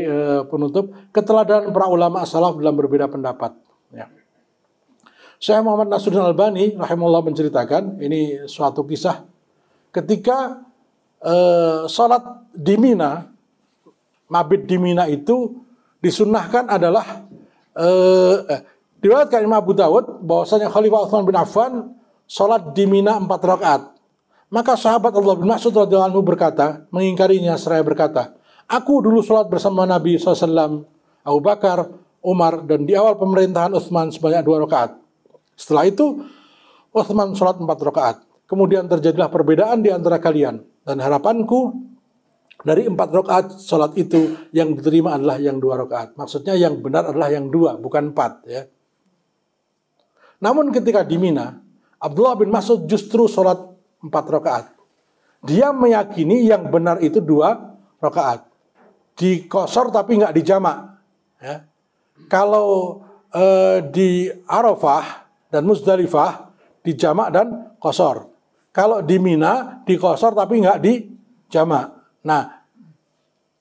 [SPEAKER 1] penutup, keteladanan para ulama salaf dalam berbeda pendapat. Ya. Syekh Muhammad Nasruddin Albani rahimahullah menceritakan, ini suatu kisah ketika sholat di Mina, mabit di Mina itu disunnahkan adalah diriwayatkan Imam Abu Dawud bahwasanya Khalifah Utsman bin Affan sholat di Mina 4 rakaat. Maka sahabat Abdullah bin Mas'ud radhiyallahu anhu berkata, mengingkarinya seraya berkata, aku dulu sholat bersama Nabi SAW, Abu Bakar, Umar, dan di awal pemerintahan Utsman sebanyak 2 rakaat. Setelah itu, Utsman sholat 4 rakaat. Kemudian terjadilah perbedaan di antara kalian. Dan harapanku, dari 4 rakaat sholat itu, yang diterima adalah yang 2 rakaat. Maksudnya yang benar adalah yang 2, bukan 4. Ya. Namun ketika di Mina, Abdullah bin Mas'ud justru sholat 4 rakaat. Dia meyakini yang benar itu 2 rakaat. Dikosor tapi nggak dijamak. Ya. Kalau di Arafah dan Muzdalifah dijamak dan qashar. Kalau di Mina dikosor tapi nggak dijamak. Nah,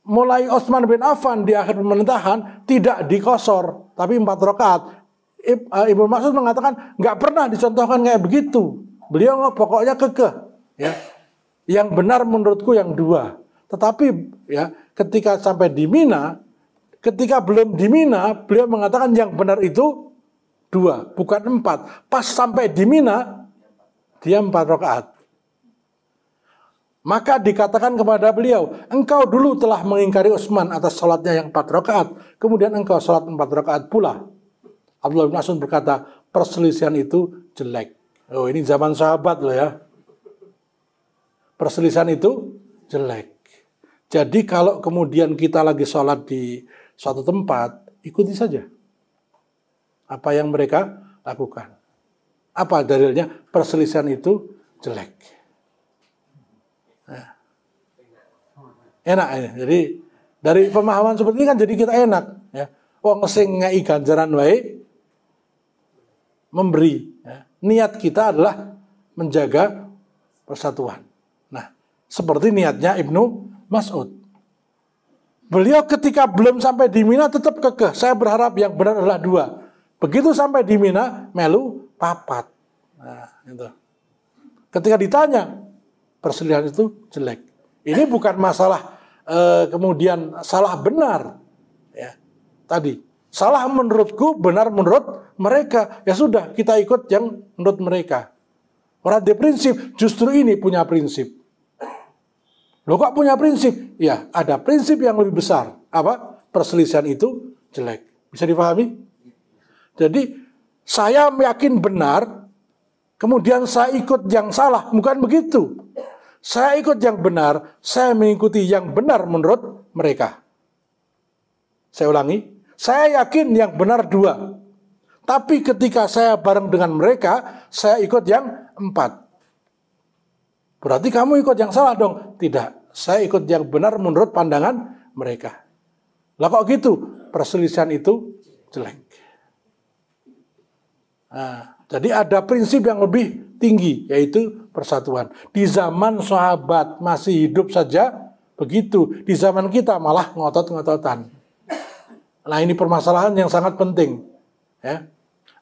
[SPEAKER 1] mulai Utsman bin Affan di akhir pemerintahan tidak dikosor tapi 4 rakaat. Ibnu Mas'ud mengatakan nggak pernah dicontohkan kayak begitu. Beliau pokoknya kekeh. Ya. Yang benar menurutku yang 2. Tetapi ya ketika sampai di Mina, ketika belum di Mina, beliau mengatakan yang benar itu 2, bukan 4. Pas sampai di Mina, dia 4 rakaat. Maka dikatakan kepada beliau, engkau dulu telah mengingkari Utsman atas salatnya yang 4 rakaat, kemudian engkau salat 4 rakaat pula. Abdullah bin Mas'ud berkata, perselisihan itu jelek. Oh ini zaman sahabat loh ya. Perselisihan itu jelek. Jadi kalau kemudian kita lagi sholat di suatu tempat, ikuti saja apa yang mereka lakukan. Apa dalilnya? Perselisihan itu jelek. Nah. Enak ya. Jadi dari pemahaman seperti ini kan jadi kita enak. Ya. Wong sing ngei ganjaran wae memberi. Ya. Niat kita adalah menjaga persatuan. Nah, seperti niatnya Ibnu Mas'ud. Beliau ketika belum sampai di Mina tetap kekeh. Saya berharap yang benar adalah 2. Begitu sampai di Mina, melu 4. Nah, itu. Ketika ditanya, perselisihan itu jelek. Ini bukan masalah kemudian salah benar. Ya. Tadi, salah menurutku, benar menurut mereka. Ya sudah, kita ikut yang menurut mereka. Orang ada prinsip, justru ini punya prinsip. Loh kok punya prinsip? Ya, ada prinsip yang lebih besar. Apa? Perselisihan itu jelek. Bisa dipahami? Jadi, saya yakin benar, kemudian saya ikut yang salah. Bukan begitu. Saya ikut yang benar, saya mengikuti yang benar menurut mereka. Saya ulangi, saya yakin yang benar 2. Tapi ketika saya bareng dengan mereka, saya ikut yang 4. Berarti kamu ikut yang salah dong? Tidak, saya ikut yang benar menurut pandangan mereka. Lah kok gitu? Perselisihan itu jelek. Nah, jadi ada prinsip yang lebih tinggi, yaitu persatuan. Di zaman sahabat masih hidup saja begitu. Di zaman kita malah ngotot-ngototan. Nah ini permasalahan yang sangat penting. Ya.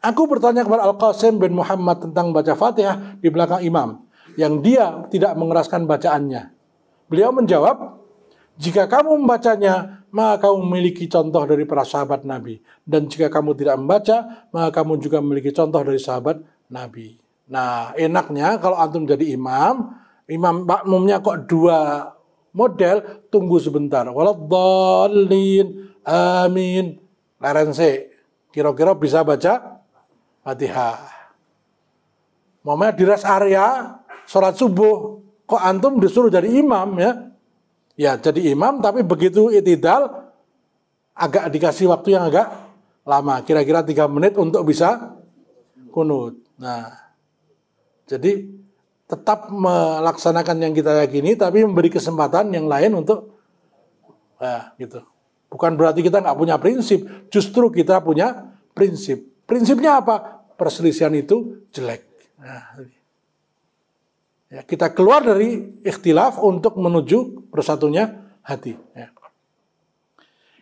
[SPEAKER 1] Aku bertanya kepada Al-Qasim bin Muhammad tentang baca Fatihah di belakang imam, yang dia tidak mengeraskan bacaannya. Beliau menjawab, Jika kamu membacanya, maka kamu memiliki contoh dari para sahabat Nabi. Dan jika kamu tidak membaca, maka kamu juga memiliki contoh dari sahabat Nabi. Nah, enaknya kalau antum jadi imam makmumnya kok dua model, tunggu sebentar. Waladhdallin, amin. Lerense, kira-kira bisa baca Fatihah. Momennya di rest area, sholat subuh, kok antum disuruh jadi imam ya? Ya, jadi imam tapi begitu i'tidal agak dikasih waktu yang agak lama, kira-kira 3 menit untuk bisa kunut. Nah, jadi tetap melaksanakan yang kita yakini tapi memberi kesempatan yang lain untuk gitu. Bukan berarti kita nggak punya prinsip, justru kita punya prinsip. Prinsipnya apa? Perselisihan itu jelek. Nah, ya, kita keluar dari ikhtilaf untuk menuju bersatunya hati. Ya.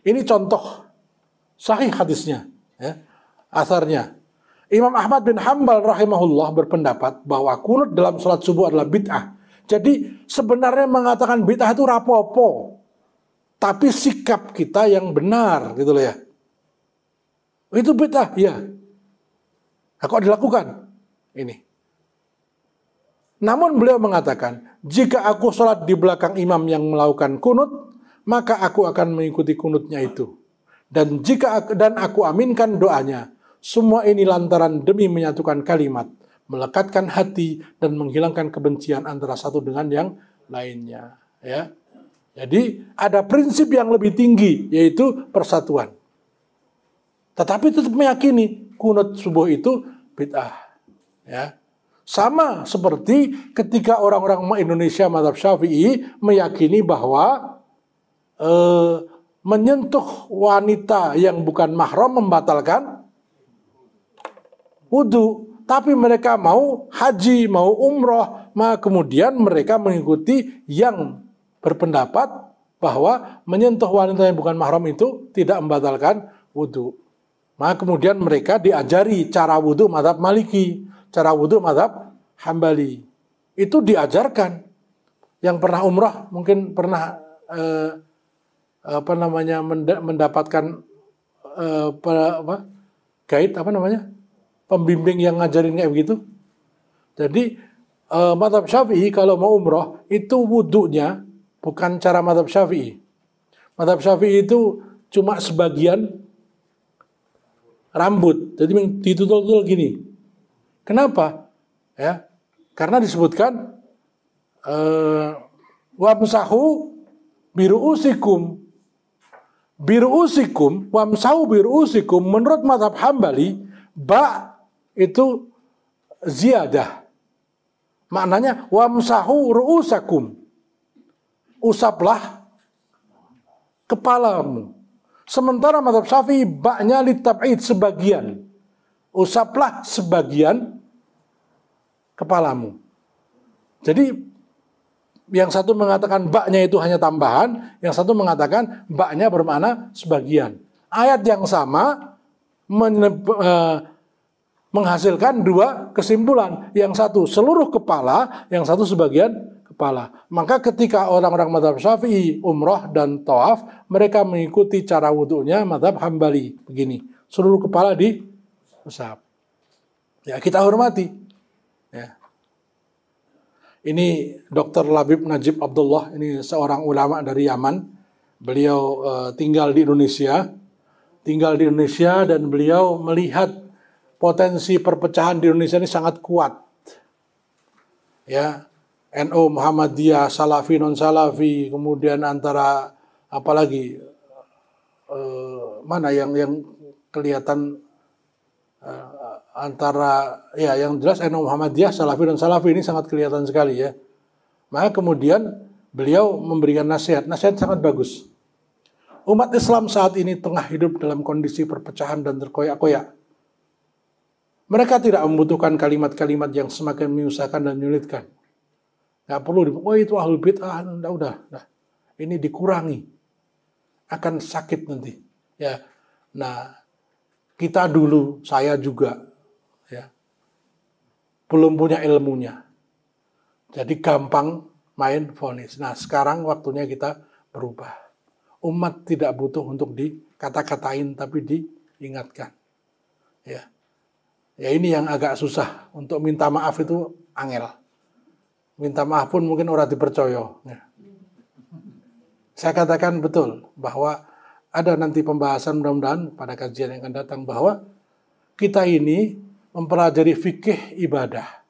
[SPEAKER 1] Ini contoh sahih hadisnya, ya, asarnya. Imam Ahmad bin Hanbal rahimahullah berpendapat bahwa kunut dalam sholat subuh adalah bid'ah. Jadi sebenarnya mengatakan bid'ah itu rapopo, tapi sikap kita yang benar, gitu loh ya. Itu bid'ah, ya. Nah, kok dilakukan? Ini. Namun beliau mengatakan, jika aku sholat di belakang imam yang melakukan kunut, maka aku akan mengikuti kunutnya itu. Dan aku aminkan doanya. Semua ini lantaran demi menyatukan kalimat, melekatkan hati, dan menghilangkan kebencian antara satu dengan yang lainnya. Ya. Jadi ada prinsip yang lebih tinggi, yaitu persatuan. Tetapi tetap meyakini kunut subuh itu bid'ah. Ya. Sama seperti ketika orang-orang Indonesia mazhab Syafi'i meyakini bahwa menyentuh wanita yang bukan mahram membatalkan wudu. Tapi mereka mau haji, mau umroh, maka kemudian mereka mengikuti yang berpendapat bahwa menyentuh wanita yang bukan mahram itu tidak membatalkan wudu. Maka kemudian mereka diajari cara wudu mazhab Maliki, cara wudu mazhab Hambali. Itu diajarkan. Yang pernah umrah mungkin pernah mendapatkan guide pembimbing yang ngajarin kayak begitu. Jadi mazhab Syafi'i kalau mau umrah itu wudunya bukan cara mazhab Syafi'i. Mazhab Syafi'i itu cuma sebagian rambut, jadi ditutul-tutul gini. Kenapa? Ya, karena disebutkan wamsahu biru'usikum. Biru'usikum, wamsahu biru'usikum menurut mazhab Hambali, ba itu ziyadah. Maknanya wamsahu ru'usakum. Usaplah kepalamu. Sementara mazhab Syafi'i ba'nya litab'id sebagian. Usaplah sebagian kepalamu. Jadi yang satu mengatakan ba'nya itu hanya tambahan, yang satu mengatakan ba'nya bermakna sebagian. Ayat yang sama menghasilkan dua kesimpulan. Yang satu seluruh kepala, yang satu sebagian kepala. Maka ketika orang-orang mazhab Syafi'i umrah dan tawaf, mereka mengikuti cara wudunya mazhab Hambali. Begini, seluruh kepala diusap. Ya, kita hormati. Ya. Ini Dr. Labib Najib Abdullah, ini seorang ulama dari Yaman. Beliau tinggal di Indonesia dan beliau melihat potensi perpecahan di Indonesia ini sangat kuat. Ya, NU, Muhammadiyah, Salafi, non-Salafi, kemudian antara apalagi mana yang kelihatan antara ya yang jelas NU Muhammadiyah, Salafi dan Salafi ini sangat kelihatan sekali ya. Maka kemudian beliau memberikan nasihat sangat bagus. Umat Islam saat ini tengah hidup dalam kondisi perpecahan dan terkoyak-koyak. Mereka tidak membutuhkan kalimat-kalimat yang semakin menyusahkan dan menyulitkan. Nggak perlu, itu ahlul bid'ah, udah. Ini dikurangi, akan sakit nanti. Ya, nah kita dulu, saya juga. Ya, belum punya ilmunya. Jadi gampang main vonis. Nah, sekarang waktunya kita berubah. Umat tidak butuh untuk dikata-katain, tapi diingatkan. Ya. Ya ini yang agak susah. Untuk minta maaf itu angel. Minta maaf pun mungkin orang dipercaya. Ya. Saya katakan betul bahwa ada nanti pembahasan mudah-mudahan pada kajian yang akan datang bahwa kita ini mempelajari fikih ibadah,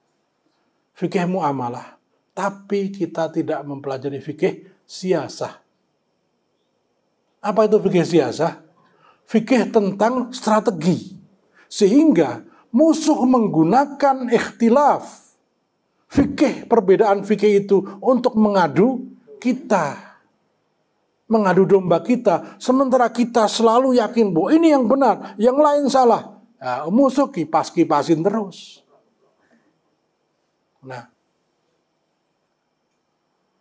[SPEAKER 1] fikih muamalah, tapi kita tidak mempelajari fikih siasah. Apa itu fikih siasah? Fikih tentang strategi. Sehingga musuh menggunakan ikhtilaf fikih, perbedaan fikih itu untuk mengadu kita. Mengadu domba kita. Sementara kita selalu yakin bahwa ini yang benar, yang lain salah. Nah, musuh kipas-kipasin terus. Nah,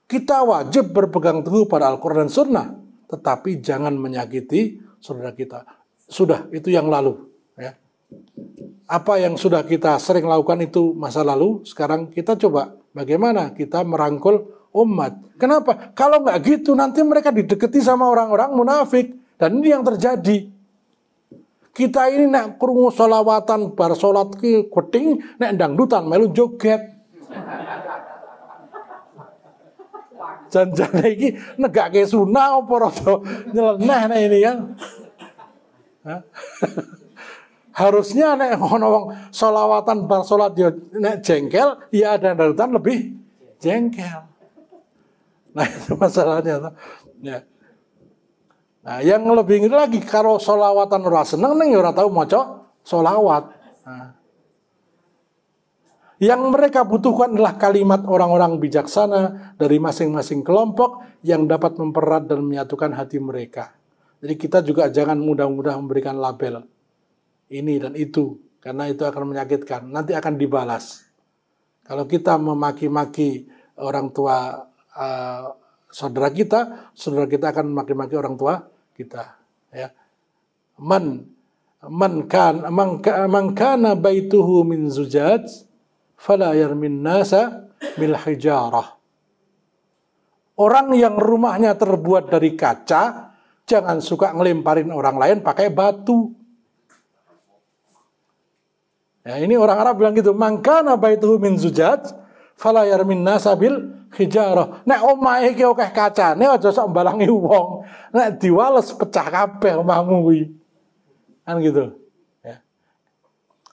[SPEAKER 1] kita wajib berpegang teguh pada Al-Quran dan Sunnah. Tetapi jangan menyakiti saudara kita. Sudah, itu yang lalu. Ya. Apa yang sudah kita sering lakukan itu masa lalu. Sekarang kita coba bagaimana kita merangkul umat. Kenapa? Kalau nggak gitu nanti mereka dideketi sama orang-orang munafik. Dan ini yang terjadi. Kita ini nek krungu sholawatan bar sholat ki kuting, nek dangdutan melu joget. Janjane iki negake sunah apa rada nyeleneh nek ini kan. Harusnya nek ono wong sholawatan bar sholat yo nek jengkel, ya ada dangdutan lebih jengkel. Nah itu masalahnya. Ya. Nah, yang lebih ngeri lagi kalau sholawatan ora seneng neng ora tahu maca sholawat. Nah. Yang mereka butuhkan adalah kalimat orang-orang bijaksana dari masing-masing kelompok yang dapat mempererat dan menyatukan hati mereka. Jadi kita juga jangan mudah-mudah memberikan label ini dan itu karena itu akan menyakitkan. Nanti akan dibalas. Kalau kita memaki-maki orang tua saudara kita akan memaki-maki orang tua kita. Ya. Man kana baituhu min zujaj fala yarmin nasa bil hijarah. Orang yang rumahnya terbuat dari kaca jangan suka ngelemparin orang lain pakai batu. Ya, ini orang Arab bilang gitu, man kana baituhu min zujaj fala yarmin nasa bil hijarah. Nek omahe iki akeh kacane aja sok mbalangi wong. Nek diwales pecah kabeh omahmu kuwi. Kan gitu. Ya.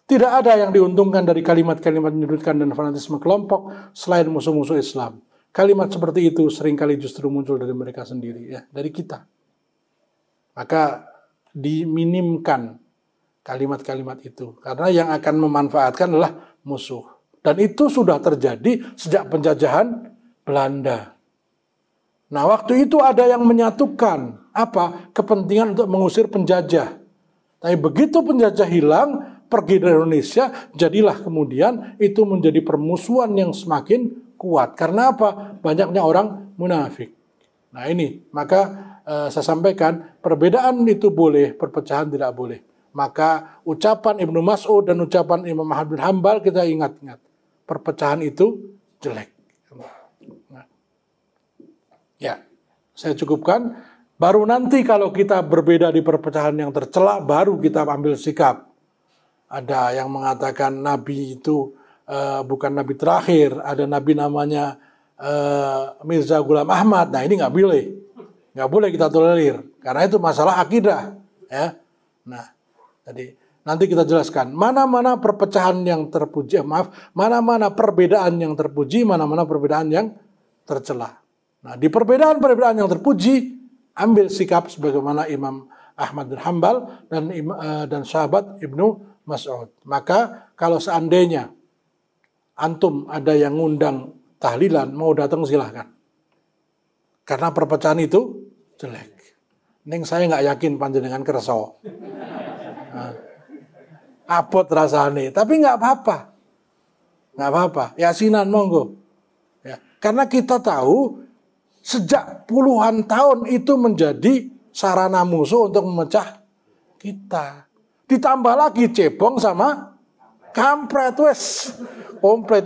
[SPEAKER 1] Tidak ada yang diuntungkan dari kalimat-kalimat menyudutkan dan fanatisme kelompok selain musuh-musuh Islam. Kalimat seperti itu seringkali justru muncul dari mereka sendiri, ya, dari kita. Maka diminimkan kalimat-kalimat itu karena yang akan memanfaatkan adalah musuh. Dan itu sudah terjadi sejak penjajahan Belanda. Nah, waktu itu ada yang menyatukan apa? Kepentingan untuk mengusir penjajah. Tapi begitu penjajah hilang, pergi dari Indonesia, jadilah kemudian itu menjadi permusuhan yang semakin kuat. Karena apa? Banyaknya orang munafik. Nah, ini, maka saya sampaikan, perbedaan itu boleh, perpecahan tidak boleh. Maka ucapan Ibnu Mas'ud dan ucapan Imam Ahmad bin Hanbal kita ingat-ingat. Perpecahan itu jelek. Nah, ya, saya cukupkan. Baru nanti kalau kita berbeda di perpecahan yang tercela, baru kita ambil sikap. Ada yang mengatakan Nabi itu bukan Nabi terakhir. Ada Nabi namanya Mirza Ghulam Ahmad. Nah ini nggak boleh. Nggak boleh kita tolerir. Karena itu masalah akidah. Ya. Nah, jadi nanti kita jelaskan mana-mana perpecahan yang terpuji, mana-mana perbedaan yang terpuji, mana-mana perbedaan yang tercela. Nah, di perbedaan-perbedaan yang terpuji, ambil sikap sebagaimana Imam Ahmad bin Hanbal dan sahabat Ibnu Mas'ud. Maka kalau seandainya antum ada yang ngundang tahlilan, mau datang silahkan. Karena perpecahan itu jelek. Ning saya nggak yakin panjenengan kerso. Nah, abot rasane, tapi nggak apa-apa, nggak apa-apa. Yasinan monggo, ya. Karena kita tahu sejak puluhan tahun itu menjadi sarana musuh untuk memecah kita. Ditambah lagi cebong sama kampret, wes komplit.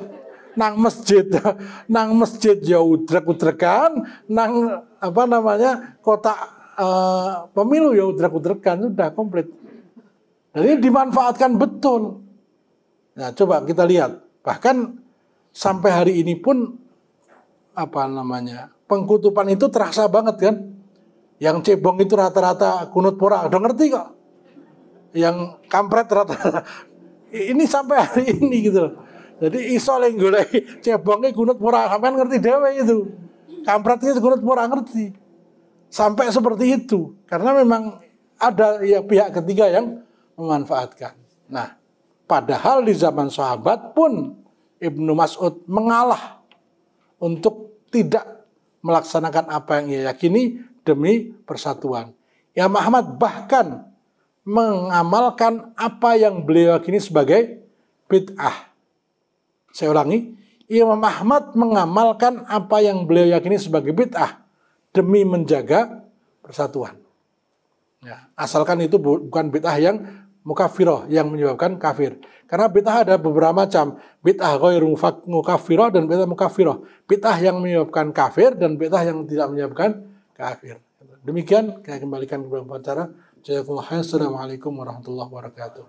[SPEAKER 1] nang masjid ya udrek-udrekan, nang apa namanya kotak pemilu ya udrek-udrekan, sudah komplit. Dan ini dimanfaatkan betul. Nah, coba kita lihat, bahkan sampai hari ini pun apa namanya pengkutupan itu terasa banget kan. Yang cebong itu rata-rata kunut pora, udah ngerti kok. Yang kampret rata-rata ini sampai hari ini gitu loh. Jadi iso yang golek cebongnya kunut pora, sampean ngerti dewe itu. Kampretnya kunut pora ngerti. Sampai seperti itu. Karena memang ada ya pihak ketiga yang memanfaatkan. Nah, padahal di zaman sahabat pun Ibnu Mas'ud mengalah untuk tidak melaksanakan apa yang ia yakini demi persatuan. Imam Ahmad bahkan mengamalkan apa yang beliau yakini sebagai bid'ah. Saya ulangi, Imam Ahmad mengamalkan apa yang beliau yakini sebagai bid'ah demi menjaga persatuan. Ya, asalkan itu bukan bid'ah yang mukafiroh, yang menyebabkan kafir. Karena bid'ah ada beberapa macam. Bid'ah ghairu mukafiroh dan bid'ah mukafiroh. Bid'ah yang menyebabkan kafir dan bid'ah yang tidak menyebabkan kafir. Demikian, saya kembalikan kepada pengacara. Assalamualaikum warahmatullahi wabarakatuh.